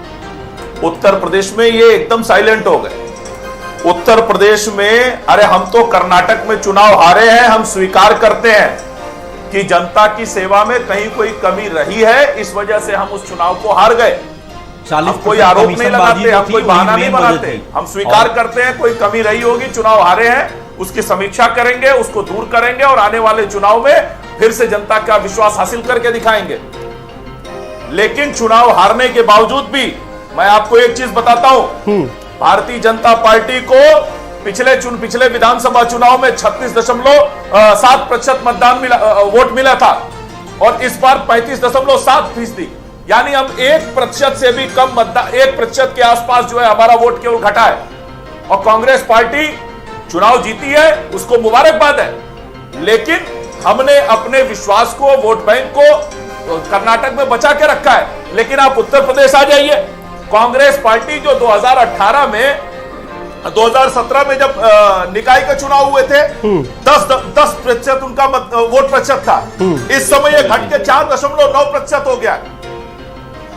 उत्तर प्रदेश में ये एकदम साइलेंट हो गए। उत्तर प्रदेश में, अरे हम तो कर्नाटक में चुनाव हारे हैं, हम स्वीकार करते हैं कि जनता की सेवा में कहीं कोई कमी रही है, इस वजह से हम उस चुनाव को हार गए। हम कोई आरोप नहीं लगाते, हम कोई बहाना नहीं बनाते, हम स्वीकार करते हैं कोई कमी रही होगी, चुनाव हारे हैं, उसकी समीक्षा करेंगे, उसको दूर करेंगे और आने वाले चुनाव में फिर से जनता का विश्वास हासिल करके दिखाएंगे। लेकिन चुनाव हारने के बावजूद भी मैं आपको एक चीज बताता हूं, भारतीय जनता पार्टी को पिछले विधानसभा चुनाव में 36.7% मतदान वोट मिला था और इस बार 35.7%, यानी हम 1% से भी कम मतदान, 1% के आसपास जो है हमारा वोट केवल घटा है। और कांग्रेस पार्टी चुनाव जीती है, उसको मुबारकबाद है, लेकिन हमने अपने विश्वास को, वोट बैंक को कर्नाटक में बचा के रखा है। लेकिन आप उत्तर प्रदेश आ जाइए, कांग्रेस पार्टी जो 2018 में 2017 में जब निकाय के चुनाव हुए थे 10% उनका वोट प्रतिशत था, इस समय यह घट के 4.9% हो गया।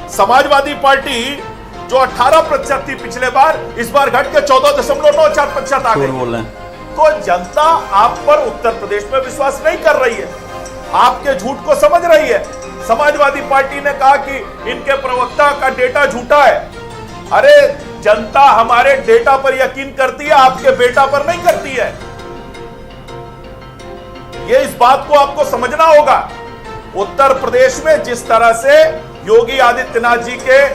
समाजवादी पार्टी जो 18% थी पिछले बार, इस बार घट के 14.94% आ गई। तो जनता आप पर उत्तर प्रदेश में विश्वास नहीं कर रही है, आपके झूठ को समझ रही है। समाजवादी पार्टी ने कहा कि इनके प्रवक्ता का डेटा झूठा है। अरे जनता हमारे डेटा पर यकीन करती है, आपके बेटा पर नहीं करती है। ये इस बात को आपको समझना होगा। उत्तर प्रदेश में जिस तरह से योगी आदित्यनाथ जी के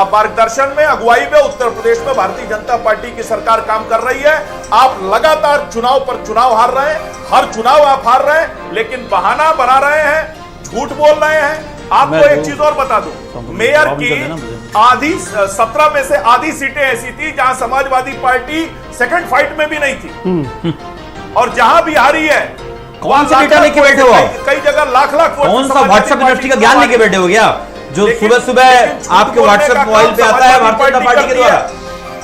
मार्गदर्शन में, अगुवाई में उत्तर प्रदेश में भारतीय जनता पार्टी की सरकार काम कर रही है। आप लगातार चुनाव पर चुनाव हार रहे हैं, हर चुनाव आप हार रहे हैं, लेकिन बहाना बना रहे हैं, झूठ बोल रहे हैं। आपको एक चीज और बता दूं, मेयर की आधी 17 में से आधी सीटें ऐसी थी जहां समाजवादी पार्टी सेकंड फाइट में भी नहीं थी, और जहां भी हारी है कौन सा डेटा लेके बैठे हो? कई जगह लाख वोट, कौन सा व्हाट्सएप इंडस्ट्री का ज्ञान लेके बैठे हो गया जो सुबह सुबह आपके व्हाट्सएप मोबाइल पे आता है भारतीय जनता पार्टी के द्वारा?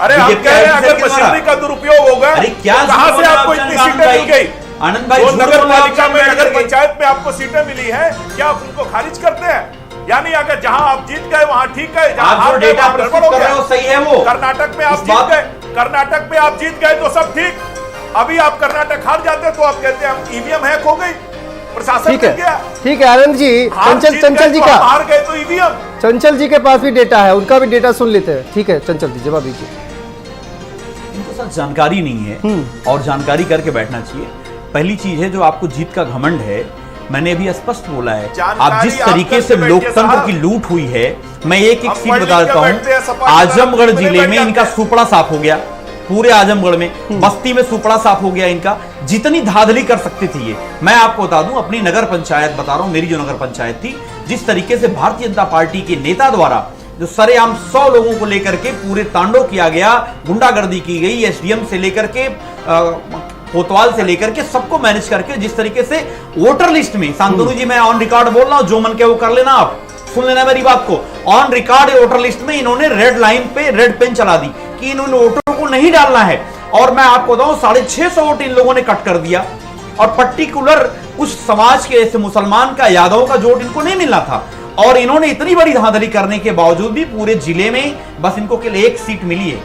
अरे हम कह रहे हैं अगर मशीनरी का दुरुपयोग होगा, अरे क्या कहां से आपको इतनी सीटें मिल गई? आनंद भाई, नगर पालिका में, नगर पंचायत में आपको सीटें मिली है, क्या आप उनको खारिज करते हैं? यानी अगर जहां आप जीत गए वहां ठीक है, जहां आप जो डेटा प्रस्तुत कर रहे हो सही है। वो कर्नाटक में आप जीत गए, कर्नाटक में आप जीत गए तो सब ठीक। अभी आप कर्नाटक हार जाते तो आप कहते हैं हम ईवीएम हैक हो गई, प्रशासन ठीक है, गया। ठीक है आनंद जी, चंचल जी का, हार गए तो ईवीएम। चंचल जी के पास भी डेटा है, उनका भी डेटा सुन लेते हैं। ठीक है चंचल जी, जवाब दीजिए। इनको सब जानकारी नहीं है और जानकारी करके बैठना चाहिए। पहली चीज है जो आपको जीत का घमंड है, मैंने अभी स्पष्ट बोला है, आप जिस तरीके से लोकतंत्र की लूट हुई है, मैं एक एक सीट बता देता हूं। आजमगढ़ जिले में इनका सुपड़ा साफ हो गया, पूरे आजमगढ़ में, बस्ती में सुपड़ा साफ हो गया इनका। जितनी धांधली कर सकती थी ये, मैं आपको बता दूं, अपनी नगर पंचायत बता रहा हूं, मेरी जो नगर पंचायत थी, जिस तरीके से भारतीय जनता पार्टी के नेता द्वारा जो सरेआम 100 लोगों को लेकर के पूरे तांडव किया गया, गुंडागर्दी की गई, एसडीएम से लेकर के कोतवाल से लेकर के सबको मैनेज करके, जिस तरीके से वोटर लिस्ट में, शांतनु जी मैं ऑन रिकॉर्ड बोल रहा हूं, जो मन के वो कर लेना, आप सुन लेना मेरी बात को, ऑन रिकॉर्ड वोटर लिस्ट में इन्होंने रेड लाइन पे रेड पेन चला दी कि इन वोटरों को नहीं डालना है। और मैं आपको बताऊं 650 वोट इन लोगों ने कट कर दिया, और पर्टिकुलर उस समाज के ऐसे मुसलमान का, यादव का वोट इनको नहीं मिलना था। और इन्होंने इतनी बड़ी धांधली करने के बावजूद भी पूरे जिले में बस इनको केवल एक सीट मिली है,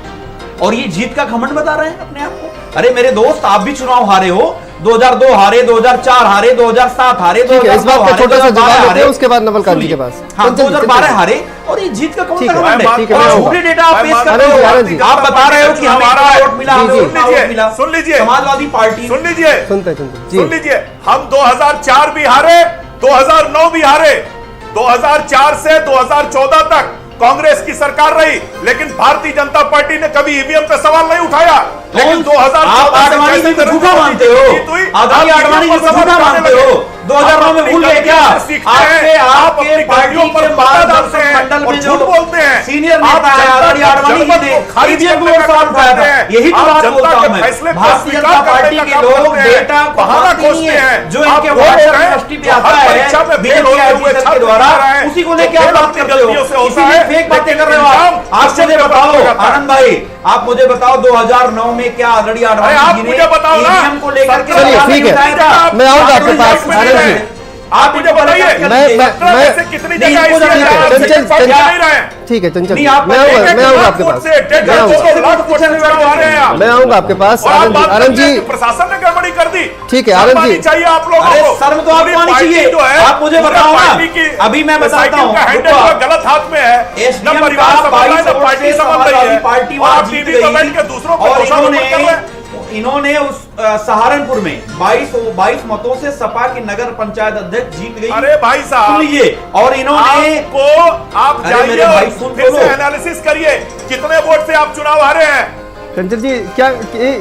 और ये जीत का घमंड बता रहे हैं अपने आप को। अरे मेरे दोस्त, आप भी चुनाव हारे हो, 2002 हारे, 2004 हारे, 2007 हारे, 2009 इस बात का छोटा सा जवाब हारे, देते हैं, उसके बाद नवल कांत जी के पास। हाँ, 2012 हारे, और ये जीत का कौन सा घमंड है? ठीक है, मैं झूठे डेटा आप पेश कर रहे हो। आप बता रहे हो कि हमें इतना वोट मिला, हमें उतना वोट मिला। सुन लीजिए, समाजवादी पार्टी, सुन लीजिए, सुनते सुन लीजिए, हम 2004 भी हारे, 2009 भी हारे, 2004 से 2014 तक कांग्रेस की सरकार रही, लेकिन भारतीय जनता पार्टी ने कभी ईवीएम पे सवाल नहीं उठाया। लेकिन 2014 आडवाणी जी को झूठा मानते हो, आदरणीय आडवाणी जी को झूठा मानते हो। 2009 में भूल गए क्या? आपके पार्टी के मंडल में जो बोलते हैं सीनियर नेता है आदरणीय आडवाणी जी ने ईवीएम को सवाल उठाया था। यही तो बात बोलता हूं मैं, भारतीय जनता पार्टी के लोग डेटा को मानते नहीं है, जो इनके व्हाट्सएप यूनिवर्सिटी पे आता है बीजेपी ऑफिसर के द्वारा, उसी को लेकर आप बात करते हो, इसीलिए फेक बातें कर रहे हो आप मुझे बताओ आनंद भाई, आप मुझे बताओ 2009 में क्या आदरणीय आडवाणी जी ने ईवीएम को लेकर के चलिए ठीक है, मैं आऊंगा आपके पास आनंद जी। आप मुझे बताइए कितनी ठीक है चंचल, मैं आऊंगा आपके पास, मैं आऊंगा आपके पास आनंद जी। प्रशासन ने गड़बड़ी कर दी। ठीक है आनंद जी, चाहिए आप लोगों को शर्म तो आपको आनी चाहिए। आप मुझे बताओ ना, अभी मैं बताता हूँ, गलत हाथ में है, न परिवार संभाल रहा है, न पार्टी संभाल रही है, पार्टी आप टीवी पर बैठ के दूसरों को इन्होंने उस सहारनपुर में 22 मतों से सपा की नगर पंचायत अध्यक्ष जीत गई। अरे भाई साहब सुन लीजिए, और इन्होंने आप जाइए और फिर से एनालिसिस करिए कितने वोट से आप चुनाव हारे हैं। चंचल जी, क्या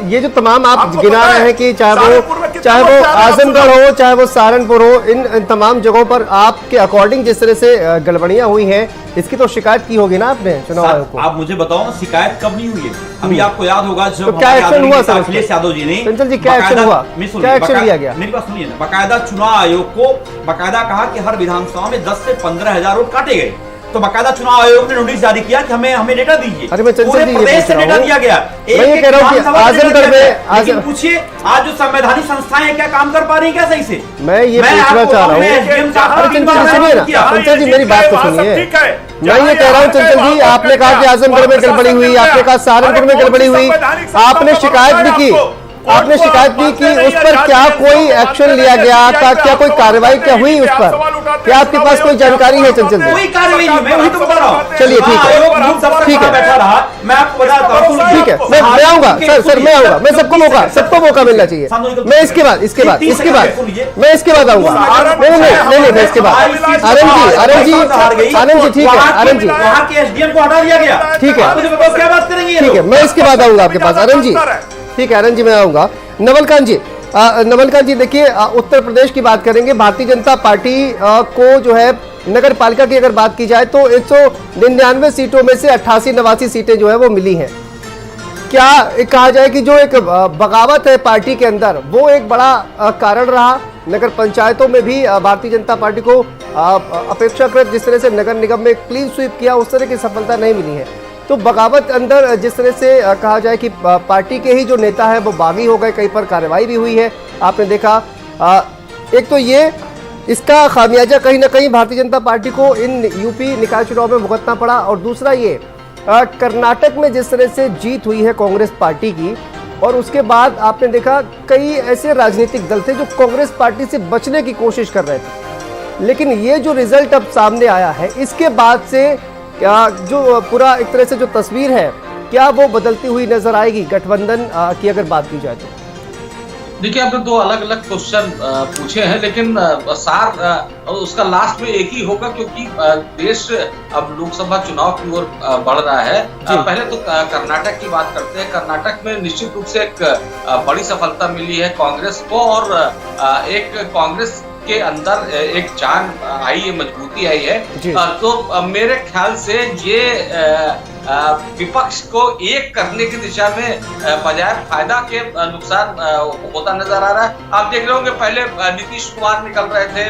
ये जो तमाम आप गिना रहे हैं कि चाहे वो आजमगढ़ हो, चाहे वो सहारनपुर हो, इन तमाम जगहों पर आपके अकॉर्डिंग जिस तरह से गड़बड़ियां हुई हैं, इसकी तो शिकायत की होगी ना आपने चुनाव आयोग को? आप मुझे बताओ ना, शिकायत कब नहीं हुई है? अभी आपको याद होगा जब तो क्या एक्शन हुआ सर? अखिलेश यादव जी ने, चंचल जी क्या एक्शन हुआ, क्या एक्शन लिया गया? मेरी बात सुनिए ना, बाकायदा चुनाव आयोग को बाकायदा कहा कि हर विधानसभा में 10 से 15 हजार वोट काटे गए, तो बाकायदा चुनाव आयोग ने नोटिस जारी किया कि हमें डेटा दीजिए। अरे मैं चंचल जी प्रदेश से डेटा दिया गया। मैं ये कह रहा हूं कि आजमगढ़ में लेकिन पूछिए, आज जो संवैधानिक संस्थाएं हैं क्या काम कर पा रही हैं क्या सही से? मैं ये पूछना चाह रहा हूँ, सुनिए ना चंचल जी, मेरी बात तो सुनिए। मैं ये कह रहा हूँ चंचल जी, आपने कहा कि आजमगढ़ में गड़बड़ी हुई, आपने कहा सहारनपुर में गड़बड़ी हुई, आपने शिकायत भी की, आपने शिकायत की कि उस पर क्या कोई एक्शन लिया गया था, क्या कोई कार्रवाई क्या हुई उस पर? क्या आपके पास कोई जानकारी है चंचल जी? कोई कार्रवाई नहीं, मैं वही तो बता रहा हूँ। चलिए ठीक है, ठीक है, बैठा रहा, मैं आपको बताता हूँ। ठीक है, मैं आऊंगा सर, मैं आऊंगा, मैं सबको मौका मिलना चाहिए। मैं इसके बाद मैं इसके बाद आऊंगा। नहीं, मैं इसके बाद आनंद जी ठीक है, आनंद जी वहाँ के एसडीएम को हटा दिया गया। ठीक है, मुझे बताओ क्या बात करेंगे? ठीक है, मैं इसके बाद आऊंगा आपके पास आनंद जी। ठीक है आनंद जी, मैं आऊंगा। नवल कांत जी देखिए, उत्तर प्रदेश की बात करेंगे। भारतीय जनता पार्टी को जो है नगर पालिका की अगर बात की जाए तो 199 सीटों में से 88-89 सीटें जो है वो मिली हैं। क्या कहा जाए कि जो एक बगावत है पार्टी के अंदर, वो एक बड़ा कारण रहा? नगर पंचायतों में भी भारतीय जनता पार्टी को अपेक्षाकृत जिस तरह से नगर निगम में क्लीन स्वीप किया, उस तरह की सफलता नहीं मिली है। तो बगावत अंदर जिस तरह से कहा जाए कि पार्टी के ही जो नेता है वो बागी हो गए, कहीं पर कार्रवाई भी हुई है, आपने देखा। एक तो ये इसका खामियाजा कहीं ना कहीं भारतीय जनता पार्टी को इन यूपी निकाय चुनाव में भुगतना पड़ा, और दूसरा ये कर्नाटक में जिस तरह से जीत हुई है कांग्रेस पार्टी की, और उसके बाद आपने देखा कई ऐसे राजनीतिक दल थे जो कांग्रेस पार्टी से बचने की कोशिश कर रहे थे, लेकिन ये जो रिजल्ट अब सामने आया है, इसके बाद से क्या जो पूरा एक तरह से जो तस्वीर है, क्या वो बदलती हुई नजर आएगी गठबंधन की अगर बात की जाए तो? देखिए, आपने दो अलग अलग क्वेश्चन पूछे हैं, लेकिन सार उसका लास्ट में एक ही होगा, क्योंकि देश अब लोकसभा चुनाव की ओर बढ़ रहा है। पहले तो कर्नाटक की बात करते हैं। कर्नाटक में निश्चित रूप से एक बड़ी सफलता मिली है कांग्रेस को, और एक कांग्रेस के अंदर एक जान आई है, मजबूती आई है। तो मेरे ख्याल से ये विपक्ष को एक करने की दिशा में बजाय फायदा के नुकसान होता नजर आ रहा है। आप देख रहे होंगे, पहले नीतीश कुमार निकल रहे थे,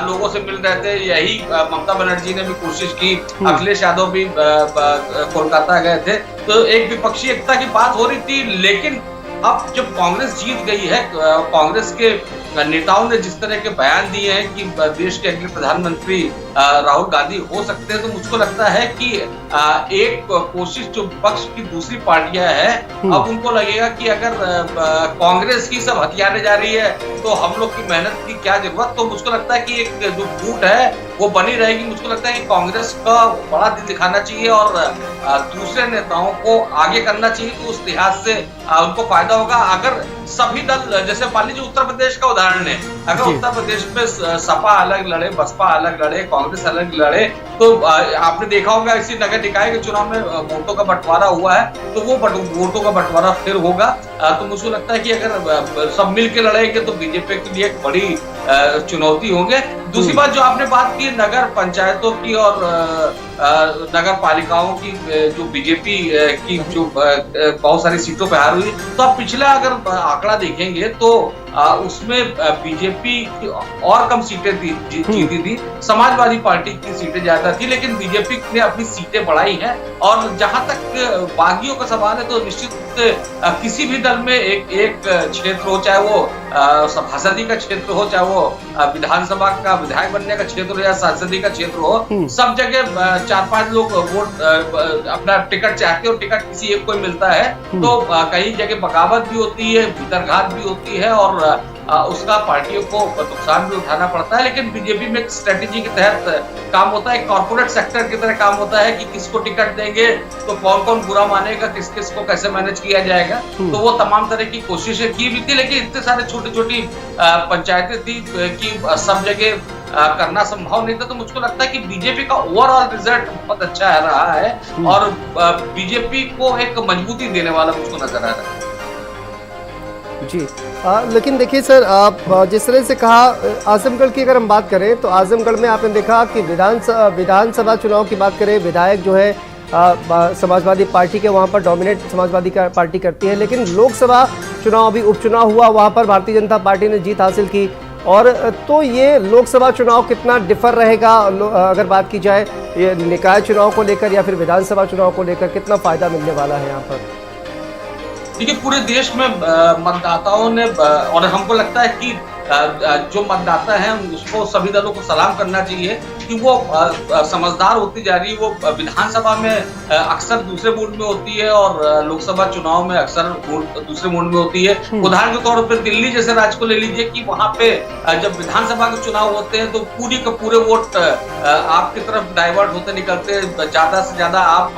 लोगों से मिल रहे थे, यही ममता बनर्जी ने भी कोशिश की, अखिलेश यादव भी कोलकाता गए थे, तो एक विपक्षी एकता की बात हो रही थी। लेकिन अब जब कांग्रेस जीत गई है, कांग्रेस के नेताओं ने जिस तरह के बयान दिए हैं कि देश के अगले प्रधानमंत्री राहुल गांधी हो सकते हैं, तो मुझको लगता है कि एक कोशिश जो विपक्ष की दूसरी पार्टियां हैं, अब उनको लगेगा कि अगर कांग्रेस ही सब हथियाने जा रही है तो हम लोग की मेहनत की क्या जरूरत। तो मुझको लगता है कि एक जो फूट है वो बनी रहेगी। मुझको लगता है कि कांग्रेस का बड़ा दिल दिखाना चाहिए और दूसरे नेताओं को आगे करना चाहिए, तो उस लिहाज से उनको फायदा होगा। अगर सभी दल, जैसे मान लीजिए उत्तर प्रदेश का उदाहरण है, अगर उत्तर प्रदेश में सपा अलग लड़े, बसपा अलग लड़े, कांग्रेस अलग लड़े, तो आपने देखा होगा इसी नगर निकाय के चुनाव में वोटों का बंटवारा हुआ है, तो वो वोटों का बंटवारा फिर होगा। तो मुझे लगता है कि अगर सब मिल के लड़ेंगे तो बीजेपी के लिए एक बड़ी चुनौती होंगे। दूसरी बात जो आपने बात की नगर पंचायतों की और नगर पालिकाओं की, जो बीजेपी की जो बहुत सारी सीटों पे हार हुई, तो आप पिछला अगर आंकड़ा देखेंगे तो उसमें बीजेपी की और कम सीटें जीती थी, समाजवादी पार्टी की सीटें ज्यादा थी, लेकिन बीजेपी ने अपनी सीटें बढ़ाई हैं। और जहां तक बागियों का सवाल है, तो निश्चित रूप से किसी भी दल में एक क्षेत्र हो, चाहे वो सभासदी का क्षेत्र हो, चाहे वो विधानसभा का विधायक बनने का क्षेत्र हो या सांसदी का क्षेत्र हो, सब जगह 4-5 लोग वोट अपना टिकट चाहते हैं और टिकट किसी एक को मिलता है। तो कई जगह बगावत भी होती है, भीतरघात भी होती है और उसका पार्टियों को नुकसान भी उठाना पड़ता है। लेकिन बीजेपी में एक स्ट्रेटेजी के तहत काम होता है, कॉर्पोरेट सेक्टर की तरह काम होता है कि किसको टिकट देंगे तो कौन कौन बुरा मानेगा, किस किस को कैसे मैनेज किया जाएगा। तो वो तमाम तरह की कोशिशें की भी थी, लेकिन इतने सारे छोटी छोटी पंचायतें थी कि सब जगह करना संभव नहीं था। तो मुझको लगता है कि बीजेपी का ओवरऑल रिजल्ट बहुत अच्छा रहा है और बीजेपी को एक मजबूती देने वाला मुझको नजर आ रहा है। जी लेकिन देखिए सर, आप जिस तरह से कहा, आजमगढ़ की अगर हम बात करें तो आजमगढ़ में आपने देखा कि विधानसभा चुनाव की बात करें, विधायक जो है समाजवादी पार्टी के वहाँ पर डोमिनेट समाजवादी पार्टी करती है, लेकिन लोकसभा चुनाव अभी उपचुनाव हुआ, वहाँ पर भारतीय जनता पार्टी ने जीत हासिल की। और तो ये लोकसभा चुनाव कितना डिफर रहेगा अगर बात की जाए ये निकाय चुनाव को लेकर या फिर विधानसभा चुनाव को लेकर, कितना फायदा मिलने वाला है यहाँ पर? देखिए पूरे देश में मतदाताओं ने, और हमको लगता है कि जो मतदाता हैं उसको सभी दलों को सलाम करना चाहिए कि वो समझदार होती जा रही है। वो विधानसभा में अक्सर दूसरे मूड में होती है और लोकसभा चुनाव में अक्सर दूसरे मूड में होती है। उदाहरण के तौर पर दिल्ली जैसे राज्य को ले लीजिए कि वहां पे जब विधानसभा के चुनाव होते हैं तो पूरी के पूरे वोट आपकी तरफ डाइवर्ट होते निकलते हैं, ज्यादा से ज्यादा आप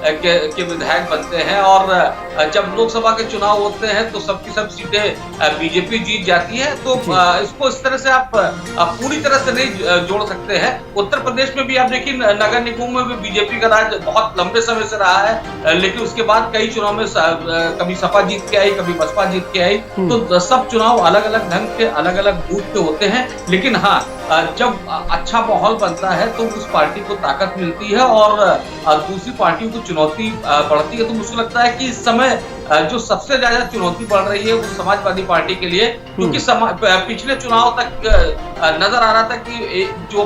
के विधायक बनते हैं। और जब लोकसभा के चुनाव होते हैं तो सबकी सब सीटें बीजेपी जीत जाती है। तो इसको इस तरह से आप पूरी तरह से नहीं जोड़ सकते हैं। उत्तर प्रदेश में भी आप देखिए नगर निगम में भी बीजेपी का राज बहुत लंबे समय से रहा है, लेकिन उसके बाद कई चुनाव में कभी सपा जीत के आई, कभी बसपा जीत के आई। तो सब चुनाव अलग अलग ढंग के अलग अलग बूथ पे होते हैं, लेकिन हाँ जब अच्छा माहौल बनता है तो उस पार्टी को ताकत मिलती है और दूसरी पार्टियों को चुनौती बढ़ती है। तो मुझे लगता है कि इस समय जो सबसे ज्यादा चुनौती बढ़ रही है वो समाजवादी पार्टी के लिए, क्योंकि पिछले चुनाव तक नजर आ रहा था कि जो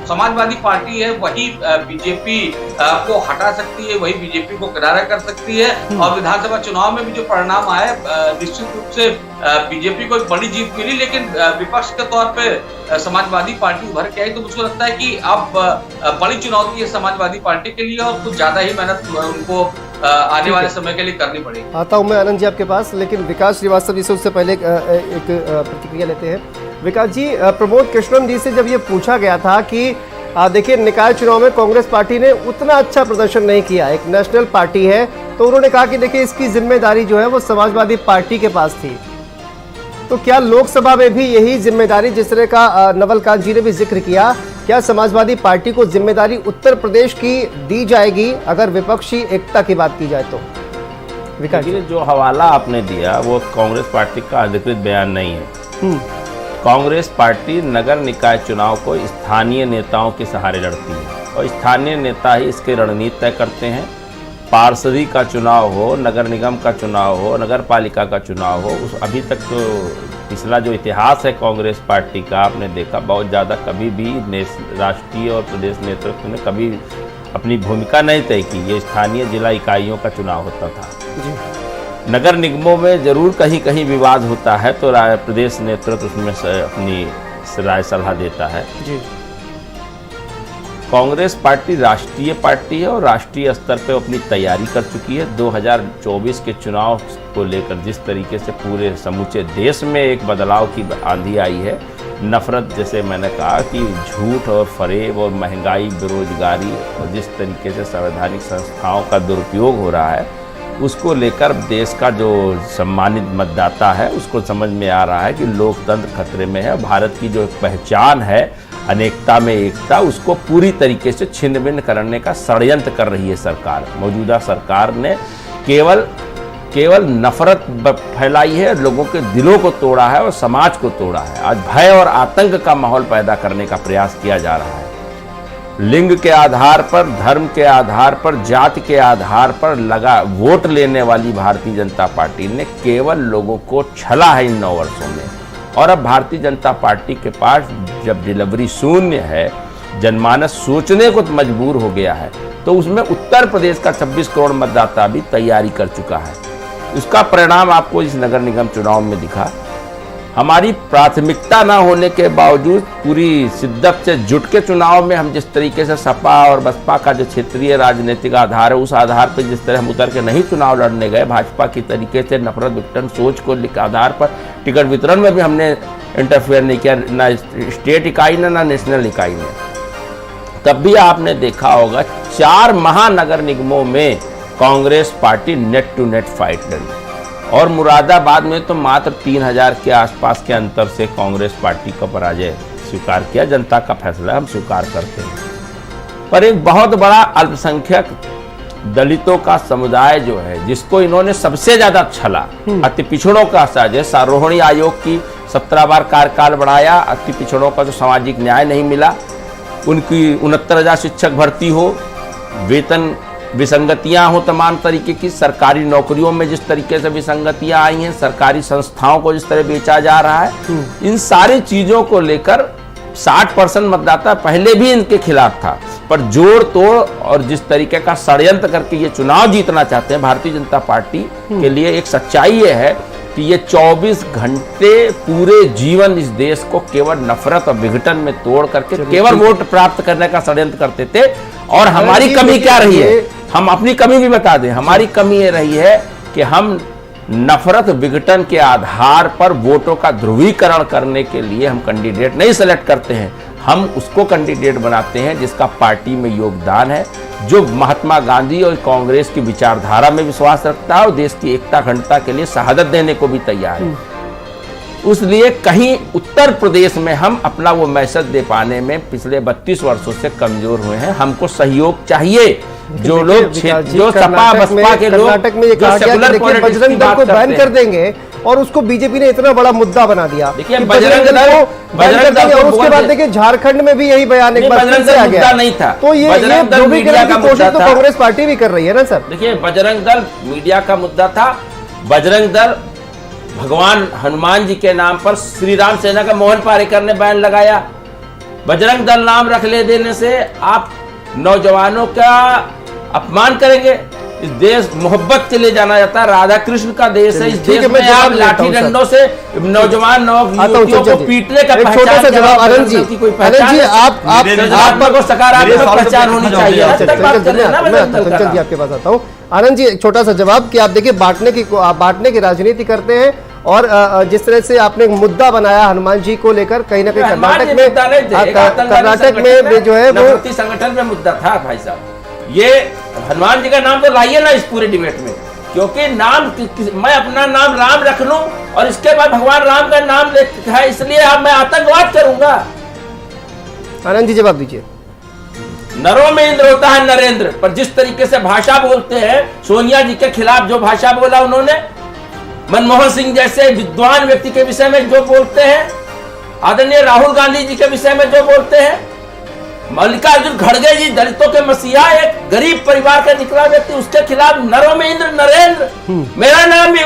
समाजवादी पार्टी है वही बीजेपी को हटा सकती है, वही बीजेपी को किनारा कर सकती है। और विधानसभा चुनाव में भी जो परिणाम आए, निश्चित रूप से बीजेपी को एक बड़ी जीत मिली, लेकिन विपक्ष के तौर पे समाजवादी पार्टी उभर के आई। तो मुझको लगता है कि अब बड़ी चुनौती है समाजवादी पार्टी के लिए और कुछ ज्यादा ही मेहनत उनको आने वाले समय के लिए करनी पड़ेगी। आता हूं मैं आनंद जी आपके पास, लेकिन विकास श्रीवास्तव जी से उससे पहले एक प्रतिक्रिया लेते हैं। विकास जी, प्रमोद कृष्णन जी से जब ये पूछा गया था कि देखिए निकाय चुनाव में कांग्रेस पार्टी ने उतना अच्छा प्रदर्शन नहीं किया, एक नेशनल पार्टी है, तो उन्होंने कहा कि देखिए इसकी जिम्मेदारी जो है वो समाजवादी पार्टी के पास थी। तो क्या लोकसभा में भी यही जिम्मेदारी, जिस तरह का नवल कांत जी ने भी जिक्र किया, क्या समाजवादी पार्टी को जिम्मेदारी उत्तर प्रदेश की दी जाएगी अगर विपक्षी एकता की बात की जाए तो? विकास जी, जो हवाला आपने दिया वो कांग्रेस पार्टी का अधिकृत बयान नहीं है। कांग्रेस पार्टी नगर निकाय चुनाव को स्थानीय नेताओं के सहारे लड़ती है और स्थानीय नेता ही इसके रणनीति तय करते हैं। पार्षदी का चुनाव हो, नगर निगम का चुनाव हो, नगर पालिका का चुनाव हो, उस अभी तक तो पिछला जो इतिहास है कांग्रेस पार्टी का आपने देखा, बहुत ज़्यादा कभी भी राष्ट्रीय और प्रदेश नेतृत्व ने कभी अपनी भूमिका नहीं तय की। ये स्थानीय जिला इकाइयों का चुनाव होता था। नगर निगमों में जरूर कहीं कहीं विवाद होता है तो प्रदेश नेतृत्व उसमें से अपनी राय सलाह देता है। जी। कांग्रेस पार्टी राष्ट्रीय पार्टी है और राष्ट्रीय स्तर पे अपनी तैयारी कर चुकी है। 2024 के चुनाव को लेकर जिस तरीके से पूरे समूचे देश में एक बदलाव की आंधी आई है, नफरत, जैसे मैंने कहा कि झूठ और फरेब और महंगाई, बेरोजगारी और जिस तरीके से संवैधानिक संस्थाओं का दुरुपयोग हो रहा है, उसको लेकर देश का जो सम्मानित मतदाता है उसको समझ में आ रहा है कि लोकतंत्र खतरे में है। भारत की जो पहचान है अनेकता में एकता, उसको पूरी तरीके से छिन्न भिन्न करने का षड्यंत्र कर रही है सरकार। मौजूदा सरकार ने केवल नफरत फैलाई है, लोगों के दिलों को तोड़ा है और समाज को तोड़ा है। आज भय और आतंक का माहौल पैदा करने का प्रयास किया जा रहा है। लिंग के आधार पर, धर्म के आधार पर, जाति के आधार पर लगा वोट लेने वाली भारतीय जनता पार्टी ने केवल लोगों को छला है इन 9 वर्षों में। और अब भारतीय जनता पार्टी के पास जब डिलीवरी शून्य है, जनमानस सोचने को मजबूर हो गया है, तो उसमें उत्तर प्रदेश का 26 करोड़ मतदाता भी तैयारी कर चुका है। उसका परिणाम आपको इस नगर निगम चुनाव में दिखा। हमारी प्राथमिकता ना होने के बावजूद पूरी शिद्दत से जुट के चुनाव में हम जिस तरीके से सपा और बसपा का जो क्षेत्रीय राजनीतिक आधार है, उस आधार पर जिस तरह हम उतर के नहीं चुनाव लड़ने गए, भाजपा की तरीके से नफरत विघटन सोच को आधार पर टिकट वितरण में भी हमने इंटरफेयर नहीं किया, ना स्टेट इकाई ने ना नेशनल इकाई ने। तब भी आपने देखा होगा 4 महानगर निगमों में Congress party net to net fight लड़ी और मुरादाबाद में तो मात्र 3000 के आसपास के अंतर से कांग्रेस पार्टी का पराजय स्वीकार किया। जनता का फैसला हम स्वीकार करते हैं। पर एक बहुत बड़ा अल्पसंख्यक दलितों का समुदाय जो है, जिसको इन्होंने सबसे ज्यादा छला, अति पिछड़ों का साजिश, रोहिणी आयोग की 17 बार कार्यकाल बढ़ाया, अति पिछड़ों का जो सामाजिक न्याय नहीं मिला, उनकी 69,000 शिक्षक भर्ती हो, वेतन विसंगतियां हो तमाम तरीके की, सरकारी नौकरियों में जिस तरीके से विसंगतियां आई हैं, सरकारी संस्थाओं को जिस तरह बेचा जा रहा है, इन सारी चीजों को लेकर 60% मतदाता पहले भी इनके खिलाफ था। पर जोड़ तोड़ और जिस तरीके का षड्यंत्र करके ये चुनाव जीतना चाहते हैं भारतीय जनता पार्टी के लिए, एक सच्चाई ये है कि ये 24 घंटे पूरे जीवन इस देश को केवल नफरत और विघटन में तोड़ करके केवल वोट प्राप्त करने का षड्यंत्र करते थे। और हमारी कमी क्या रही है, हम अपनी कमी भी बता दें। हमारी कमी ये रही है कि हम नफरत विघटन के आधार पर वोटों का ध्रुवीकरण करने के लिए हम कैंडिडेट नहीं सेलेक्ट करते हैं, हम उसको कैंडिडेट बनाते हैं जिसका पार्टी में योगदान है, जो महात्मा गांधी और कांग्रेस की विचारधारा में विश्वास रखता है और देश की एकता अखंडता के लिए शहादत देने को भी तैयार है। उसलिए कहीं उत्तर प्रदेश में हम अपना वो मैसेज दे पाने में पिछले 32 वर्षों से कमजोर हुए हैं। हमको सहयोग चाहिए। जो लोग जो सपा बसपा के लोग कर्नाटक में ये कहा गया कि देखिए बजरंग दल को बैन कर देंगे और उसको बीजेपी ने इतना बड़ा मुद्दा बना दिया। देखिए बजरंग दल और उसके बाद देखिए झारखंड में भी यही बयान एक बार फिर से आ गया नहीं था। तो ये ध्रुवीकरण की कोशिश तो कांग्रेस पार्टी भी कर रही है ना सर। देखिए बजरंग दल मीडिया का मुद्दा था। बजरंग दल भगवान हनुमान जी के नाम पर श्री राम सेना का मोहन पारेकर ने बैन लगाया। बजरंग दल नाम रख ले देने से आप नौजवानों का अपमान करेंगे। इस देश मोहब्बत के लिए जाना जाता है, राधा कृष्ण का देश है। इस देश में आप लाठी डंडों से नौजवान युवतियों को पीटने का छोटा सा जवाब आनंद जी, की कोई पहचान जी आप सकारात्मक पहचान होनी चाहिए। जी आपके पास आता हूँ आनंद जी, एक छोटा सा जवाब कि आप देखिए बांटने की राजनीति करते हैं और जिस तरह से आपने मुद्दा बनाया हनुमान जी को लेकर, कहीं ना कहीं कर्नाटक में जो है वो संगठन में मुद्दा था। भाई साहब ये हनुमान जी का नाम तो लाइए ना इस पूरे डिबेट में, क्योंकि नाम मैं अपना नाम राम रख लूं और इसके बाद भगवान राम का नाम लिखा है, इसलिए अब मैं आतंकवाद करूंगा। आनंद जी जवाब दीजिए। नरों में इंद्र होता है नरेंद्र, पर जिस तरीके से भाषा बोलते हैं, सोनिया जी के खिलाफ जो भाषा बोला उन्होंने, मनमोहन सिंह जैसे विद्वान व्यक्ति के विषय में जो बोलते हैं, आदरणीय राहुल गांधी जी के विषय में जो बोलते हैं, मल्लिकार्जुन खड़गे जी दलितों के मसीहा, एक गरीब परिवार का निकला व्यक्ति, उसके खिलाफ नरों में इंद्र नरेंद्र। मेरा नाम भी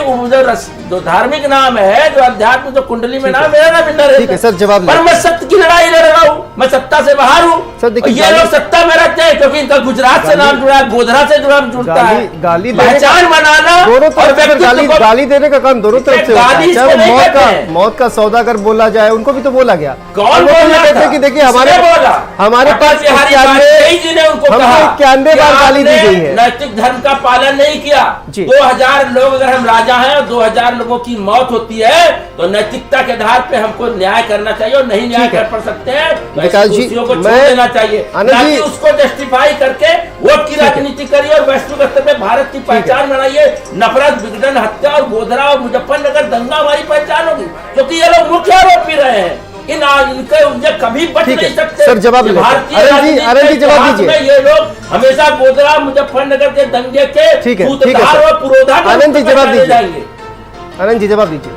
जो धार्मिक नाम है, जो अध्यात्म जो कुंडली में नाम, मेरा नाम भी नरेंद्र। सर जवाब, पर मैं सत्य की लड़ाई लड़ रहा हूँ। मैं सत्ता से बाहर हूँ। सर, देखिए, ये लोग सत्ता में रहते हैं क्योंकि इनका गुजरात से नाम जुड़ा है, गोधरा से जुड़ता है। गाली पहचान बनाना दोनों और तरफ से गाली देने का काम दोनों तरफ से होता है। गाली चाहे इसको नहीं वो कहते हैं। मौत का सौदागर बोला जाए, उनको भी तो बोला गया। कौन वो बोला कहते था? हैं कि देखिए हमारे किसने बोला? हमारे अटल पास बिहारी वाजपेयी जी ने उनको हमको कहा 91 कि बार गाली दी आपने गई है। नैतिक धर्म का पालन नहीं किया। जी। 2000 लोग अगर हम राजा हैं और 2000 लोगों की मौत होती है तो नैतिकता के आधार पे हमको न्याय करना चाहिए और नहीं न्याय ठीक है। कर पा सकते हैं तो विकास ऐसी जी, दोषियों को छोड़ मैं- देना चाहिए, आनंद ना जी- कि उसको जस्टिफाई करके वोट की राजनीति करिए और वैश्विक स्तर पे भारत की पहचान बनाइए। नफरत, विघटन, हत्या और गोधरा और मुजफ्फरनगर दंगा हमारी पहचान होगी, क्योंकि ये लोग मुख्य आरोपी रहे हैं। इनके कभी बच ठीक है। नहीं सकते। सर, जवाब ये लेते हैं। भारतीय अरुण जी, राजनीति अरुण जी, के जवाब इतिहास दीजिए। में ये लोग हमेशा गोधरा मुजफ्फरनगर के दंगे के ठीक है, ठीक है सूत्रधार सर। और पुरोधा के आनंद जी, रूप में जवाब पहचाने दीजिए। जाएंगे। आनंद जी, जवाब दीजिए।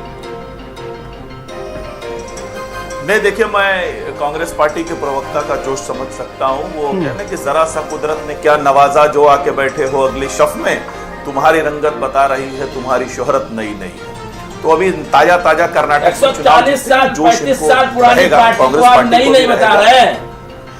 नहीं, देखिए, मैं कांग्रेस पार्टी के प्रवक्ता का जोश समझ सकता हूं। वो कहने कि जरा सा कुदरत ने क्या नवाजा जो आके बैठे हो अगली शफ में, तुम्हारी रंगत बता रही है, तुम्हारी शोहरत नई नई है। तो अभी ताजा ताजा कर्नाटक 140 साल, 35 साल पुरानी रहेगा। पार्टी को कांग्रेस आप पार्टी नई को नहीं भी बता रहेगा। रहे हैं।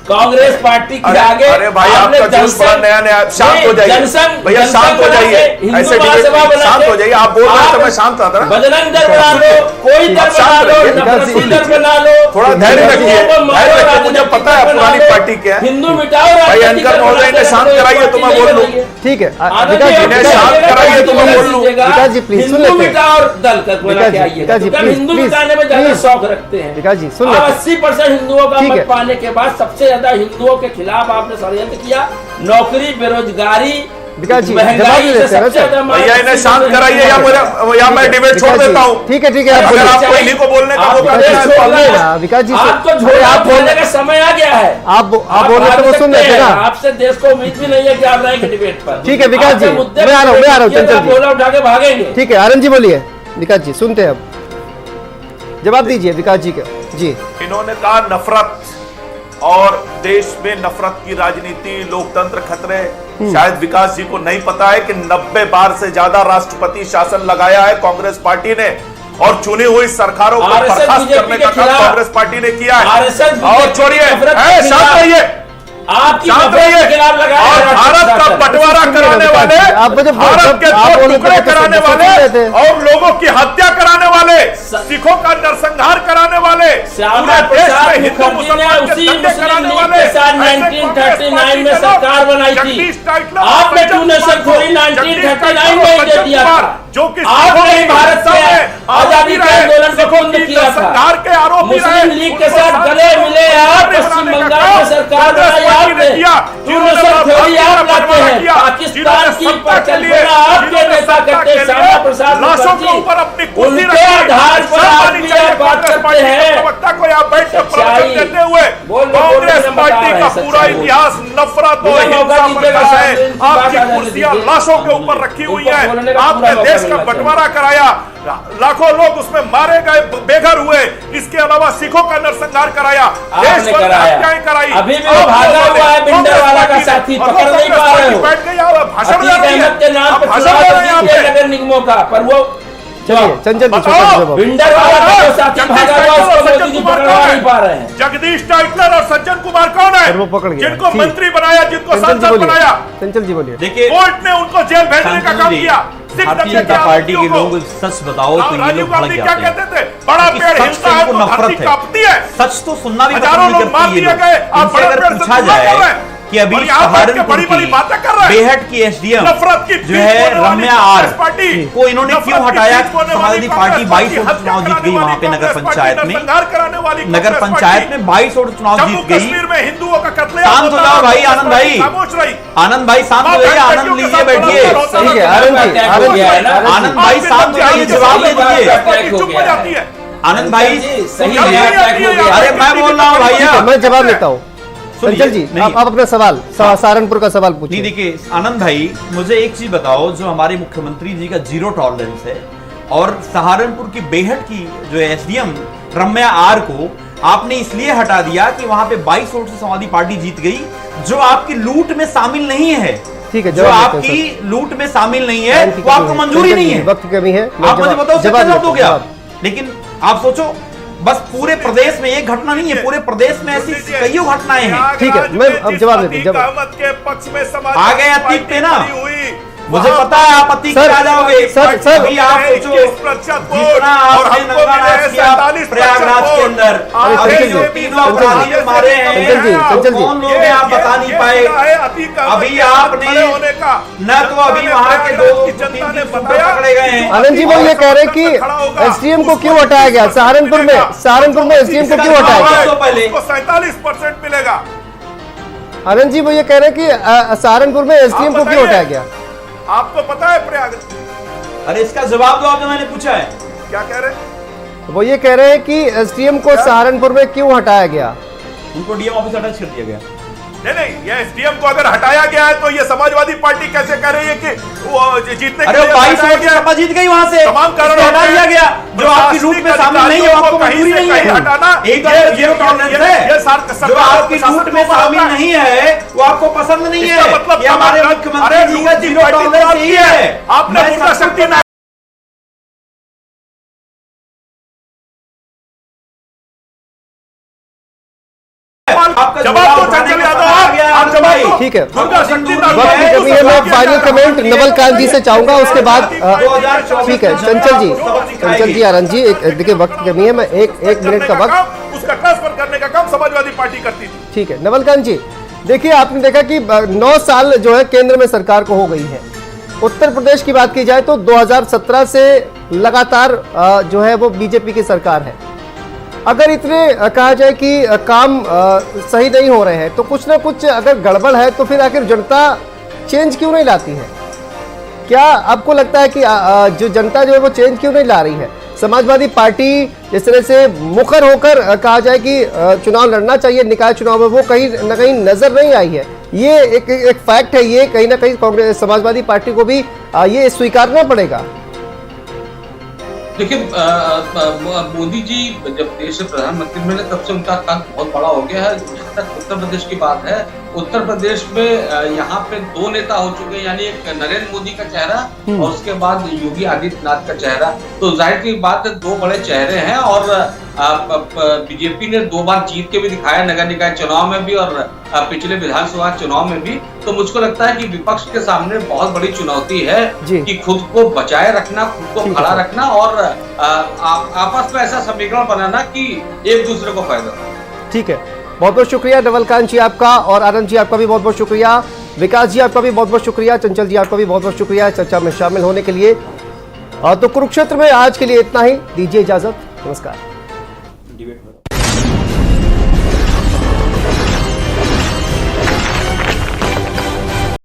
कांग्रेस पार्टी के आगे अरे भाई, आपने आपका जोश बड़ा नया नया। शांत हो जाइए भैया, शांत हो जाइए। ऐसे डिबेट शांत हो जाइए। आप बोल रहे हैं तो मैं शांत आता ना। बजरंग दल बना लो, कोई दल आप शांत बना लो, रहिए। नफरती दल बना लो, थोड़ा धैर्य रखिए, धैर्य रखिए। मुझे पता है पुरानी पार्टी क्या है। हिंदू मिटाओ भाई, एंकर महोदय ने शांत कराइए तो मैं बोल लूं। ठीक है, आनंद विकास जी, जी, इन्हें शांत कराइए तो मैं बोल लूं। विकास जी, प्लीज सुन हिंदू लेते हैं। मिटाओ और दल कर बना के आइए, विकास जी, क्योंकि हम प्लीज, हिंदू प्लीज, मिटाने में ज्यादा प्लीज। शौक रखते हैं। विकास जी, सुन आप लेते हैं। 80% हिंदुओं का ठीक है। मत पाने के बाद सबसे ज्यादा हिंदुओं के खिलाफ आपने षड्यंत्र किया। नौकरी, बेरोजगारी, विकास जी, महंगाई जवाब नहीं से देते हैं ना सबसे सर। ज्यादा मार भैया, इन्हें शांत कराइए या मैं डिबेट छोड़ विकास जी, देता हूँ। ठीक है, ठीक है, आप अगर बोलिए। आपको इन्हीं को बोलने का मौका विकास जी, देना है तो सुन आप ले बोलिए। ना, विकास जी, आपको अरे झोला आप बोलने का समय आ गया है। आप बोल रहे थे वो सुन लेते ना। आपसे देश को उम्मीद भी नहीं है कि आप रहेंगे डिबेट पर। ठीक है, विकास जी, आपके मुद्दे मैं आ रहा हूँ, पर मैं आ रहा हूँ, देखिए, चंचल आप जी। गोला उठा के भागेंगे। ठीक है, आनंद जी बोलिए। विकास जी, सुनते हैं अब, जवाब दीजिए विकास जी का। जी, इन्होंने कहा नफरत और देश में नफरत की राजनीति, लोकतंत्र खतरे। शायद विकास जी को नहीं पता है कि 90 बार से ज्यादा राष्ट्रपति शासन लगाया है कांग्रेस पार्टी ने और चुनी हुई सरकारों को आरएसएस बर्खास्त बीजेपी करने के का काम खिलाफ। कांग्रेस पार्टी ने किया है। आरएसएस बीजेपी और छोड़िए, नफरत के शांत खिलाफ। रहिए, आपकी शांत नफरत के रहिए। खिलाफ लगाया और है भारत का राष्ट्रपति बंटवारा सुनिए कराने विकास वाले, जी, आप मुझे भारत के आप दो बोले टुकड़े तो कराने सुन वाले लेते हैं। और लोगों की हत्या कराने वाले, सिखों का नरसंहार कराने वाले, श्यामा पूरे देश प्रसाद में हिंदू मुखर्जी ने मुसलमान के उसी दंगे मुस्लिम कराने लीग वाले, के साथ ऐसे 1939 में कांग्रेस सरकार पार्टी बनाई के थी। जगदीश टाइटलर, आपने सज्जन टू नेशन कुमार को, थ्योरी जगदीश 1939 में टाइटलर, ही दे दिया सज्जन था। जो कि आपने ही भारत से आजादी के आंदोलन को बंद किया था। सरकार के आरोपी मुस्लिम लीग के साथ गले मिले आप, पश्चिम बंगाल में सरकार बनाई आपने। टू नेशन थ्योरी आप लाते हैं, पाकिस्तान की परिकल्पना आपके नेता करते हैं, श्यामा प्रसाद लाशों के मुखर्जी। ऊपर अपनी कुर्सी उनके आधार पर आप भी चाहिए बात कांग्रेस करते पार्टी के हैं। प्रवक्ता को यहाँ बैठ कर प्रवचन सच्चाई। देते हुए कांग्रेस पार्टी का पूरा इतिहास नफरत और हिंसा पर का है। आपकी कुर्सियां लाशों के ऊपर रखी हुई है। आपने देश का बंटवारा कराया, लाखों लोग उसमें मारे गए, बेघर हुए। इसके अलावा सिखों का नरसंहार कराया, देश आपने पर कराया। हत्याएं कराई। अभी भी वो भागा हुआ है भिंडरवाला का साथी, पकड़ नहीं पा रहे हो। बैठ गई और भाषण दे अतीक रही है। अहमद के नाम आप पर भाषण चुनाव दे रहे हैं जीते यहाँ पे। नगर निगमों का, पर वो चलिए चंचल जी, बताओ। छोटा सा जवाब। भिंडरवाला का जो साथी जगदीश भागा हुआ टाइटलर उसको और मोदी सज्जन जी कुमार पकड़वा कौन नहीं पा है? रहे हैं। जगदीश टाइटलर और सज्जन कुमार कौन है? और वो पकड़ गया। जिनको ठीक। मंत्री बनाया, जिनको चंचल जी सांसद बोलिए, बनाया, चंचल जी बोलिए। देखिए, कोर्ट ने उनको जेल भेजने का काम किया। सिख भारतीय दंगे के जनता पार्टी के आरोपियों लोग को। सच बताओ तो ये राजीव लोग भड़क गांधी क्या जाते हैं। कहते थे? बड़ा क्योंकि पेड़ सच हिलता से है इनको तो धरती नफरत है। कांपती है। सच तो सुनना भी हजारों पसंद नहीं लोग मार करती ये दिए लोग। गए, आप इनसे बड़े अगर पेड़ से पूछा धुआं कर रहे जाए हैं। कि अभी और यहाँ बैठ के सहारनपुर बड़ी-बड़ी बातें कर रहे हैं। बेहट की एसडीएम नफरत की जो बीज है बोने वाली रम्या कांग्रेस आर पार्टी, को इन्होंने नफरत क्यों की हटाया? बीज बोने वाली समाजवादी पार्टी कांग्रेस 22 और हत्या चुनाव जीत कराने गई वहां वाली पे नगर कांग्रेस पंचायत पार्टी, में। नरसंहार कराने वाली नगर कांग्रेस पंचायत पार्टी। में 22 और चुनाव जम्मू जीत गई। कश्मीर में हिंदुओं का कत्लेआम शांत हो होता जाओ है, भाई, कांग्रेस आनंद पार्टी भाई। खामोश रही। आनंद भाई शांत हो जाइए, आनंद लीजिए, बैठिए। ठीक है, आनंद जी, आनंद जी, आनंद भाई शांत हो जाइए, जवाब दे दीजिए। चुप हो जाती है। आनंद भाई सही है, है, अटैक हो गया। अरे मैं बोल रहा हूँ ठीक भैया। है, मैं जवाब देता हूँ। सुनिए, चंचल जी, नहीं। आप अपना सवाल सहारनपुर का सवाल नहीं, पूछिए। देखिए आनंद भाई, मुझे एक चीज बताओ, जो हमारे मुख्यमंत्री जी का जीरो टॉलरेंस है और सहारनपुर की बेहट की जो एसडीएम रम्या आर को आपने इसलिए हटा दिया कि वहां पे 22 वोट से समाजवादी पार्टी जीत गई, जो आपकी लूट में शामिल नहीं है। ठीक है, जो जवाब देते हैं, आपकी लूट में शामिल नहीं है, टाइम की वो आपको कमी है, मंजूरी चंचल नहीं जी, है। वक्त की कमी है। मैं आप मुझे बताओ, जवाब जवाब देता दोगे हूं, आप? लेकिन आप सोचो, बस पूरे प्रदेश में एक घटना नहीं है, पूरे प्रदेश में ऐसी कईयों घटनाएं हैं। ठीक है, मैं अब जवाब देती हूं। के पक्ष में समाज आ गए अतीत पे ना, हुई, मुझे पता है आप अतीत पे आ जाओगे। सर, अभी आप सोचो जितना आपने नंगा नाच किया प्रयागराज के अंदर, अभी जो तीनों अपराधी जो मारे हैं कौन लोग हैं आप बता नहीं पाए। अभी आपने न तो अभी वहां के दो पकड़े गए हैं। आनंद जी वो ये कह रहे हैं कि एसडीएम को क्यों हटाया गया सहारनपुर में एसडीएम को क्यों हटाया गया? पहले 47% मिलेगा। आनंद जी वो ये कह रहे हैं कि सहारनपुर में एसडीएम को क्यों हटाया गया? आपको पता है प्रयाग? अरे इसका जवाब दो, आपने मैंने पूछा है। क्या कह रहे हैं? वो ये कह रहे हैं कि एसडीएम को सहारनपुर में क्यों हटाया गया? उनको डीएम ऑफिस अटैच कर दिया गया। नहीं, ये एसडीएम को अगर हटाया गया है तो ये समाजवादी पार्टी कैसे कह रही है कि वो जीतने के लिए 22 वोट से सपा जीत गई वहां से, तमाम कारणों हटा दिया गया। जो आपकी रूट में शामिल नहीं है, आपको मंजूरी नहीं है हटाना। एक जीरो टॉलरेंस है। जो आपकी रूट में शामिल नहीं है वो आपको पसंद नहीं है। मतलब ये हमारे मुख्यमंत्री जी का जीरो टॉलरेंस यही है। आपने मुद्दा शक्ति ना जवाब तो चंचल यादव आप जवाब दो। ठीक है, दुर्गा शक्ति वक्त की कमी है। मैं फाइनल कमेंट नवल कांत जी से चाहूंगा, उसके बाद ठीक है चंचल जी आनंद जी, देखिए वक्त की कमी है, मैं एक मिनट का वक्त उसका ट्रांसफर करने का काम समाजवादी पार्टी करती थी। ठीक है नवल कांत जी, देखिए आपने देखा कि 9 साल जो है केंद्र में सरकार को हो गई है। उत्तर प्रदेश की बात की जाए तो 2017 से लगातार जो है वो बीजेपी की सरकार है। अगर इतने कहा जाए कि काम सही नहीं हो रहे हैं तो कुछ ना कुछ अगर गड़बड़ है तो फिर आखिर जनता चेंज क्यों नहीं लाती है? क्या आपको लगता है कि जो जनता जो है वो चेंज क्यों नहीं ला रही है? समाजवादी पार्टी जिस तरह से मुखर होकर कहा जाए कि चुनाव लड़ना चाहिए निकाय चुनाव में, वो कहीं ना कहीं नजर नहीं आई है। ये एक फैक्ट है, ये कहीं ना कहीं कांग्रेस समाजवादी पार्टी को भी ये स्वीकारना पड़ेगा। देखिए मोदी जी जब देश के प्रधानमंत्री बने तब से उनका कद बहुत बड़ा हो गया है। जहाँ तक उत्तर प्रदेश की बात है, उत्तर प्रदेश में यहाँ पे 2 नेता हो चुके हैं, यानी एक नरेंद्र मोदी का चेहरा और उसके बाद योगी आदित्यनाथ का चेहरा। तो जाहिर की बात है 2 बड़े चेहरे हैं और बीजेपी ने 2 बार जीत के भी दिखाया, नगर निकाय चुनाव में भी और पिछले विधानसभा चुनाव में भी। तो मुझको लगता है कि विपक्ष के सामने बहुत बड़ी चुनौती है कि खुद को बचाए रखना, खुद को खड़ा रखना और आपस में ऐसा समीकरण बनाना कि एक दूसरे को फायदा हो। ठीक है, बहुत बहुत शुक्रिया नवल कांत जी आपका, और आनंद जी आपका भी बहुत बहुत शुक्रिया, विकास जी आपका भी बहुत बहुत शुक्रिया, चंचल जी आपका भी बहुत बहुत शुक्रिया चर्चा में शामिल होने के लिए। तो कुरुक्षेत्र में आज के लिए इतना ही, दीजिए इजाजत, नमस्कार।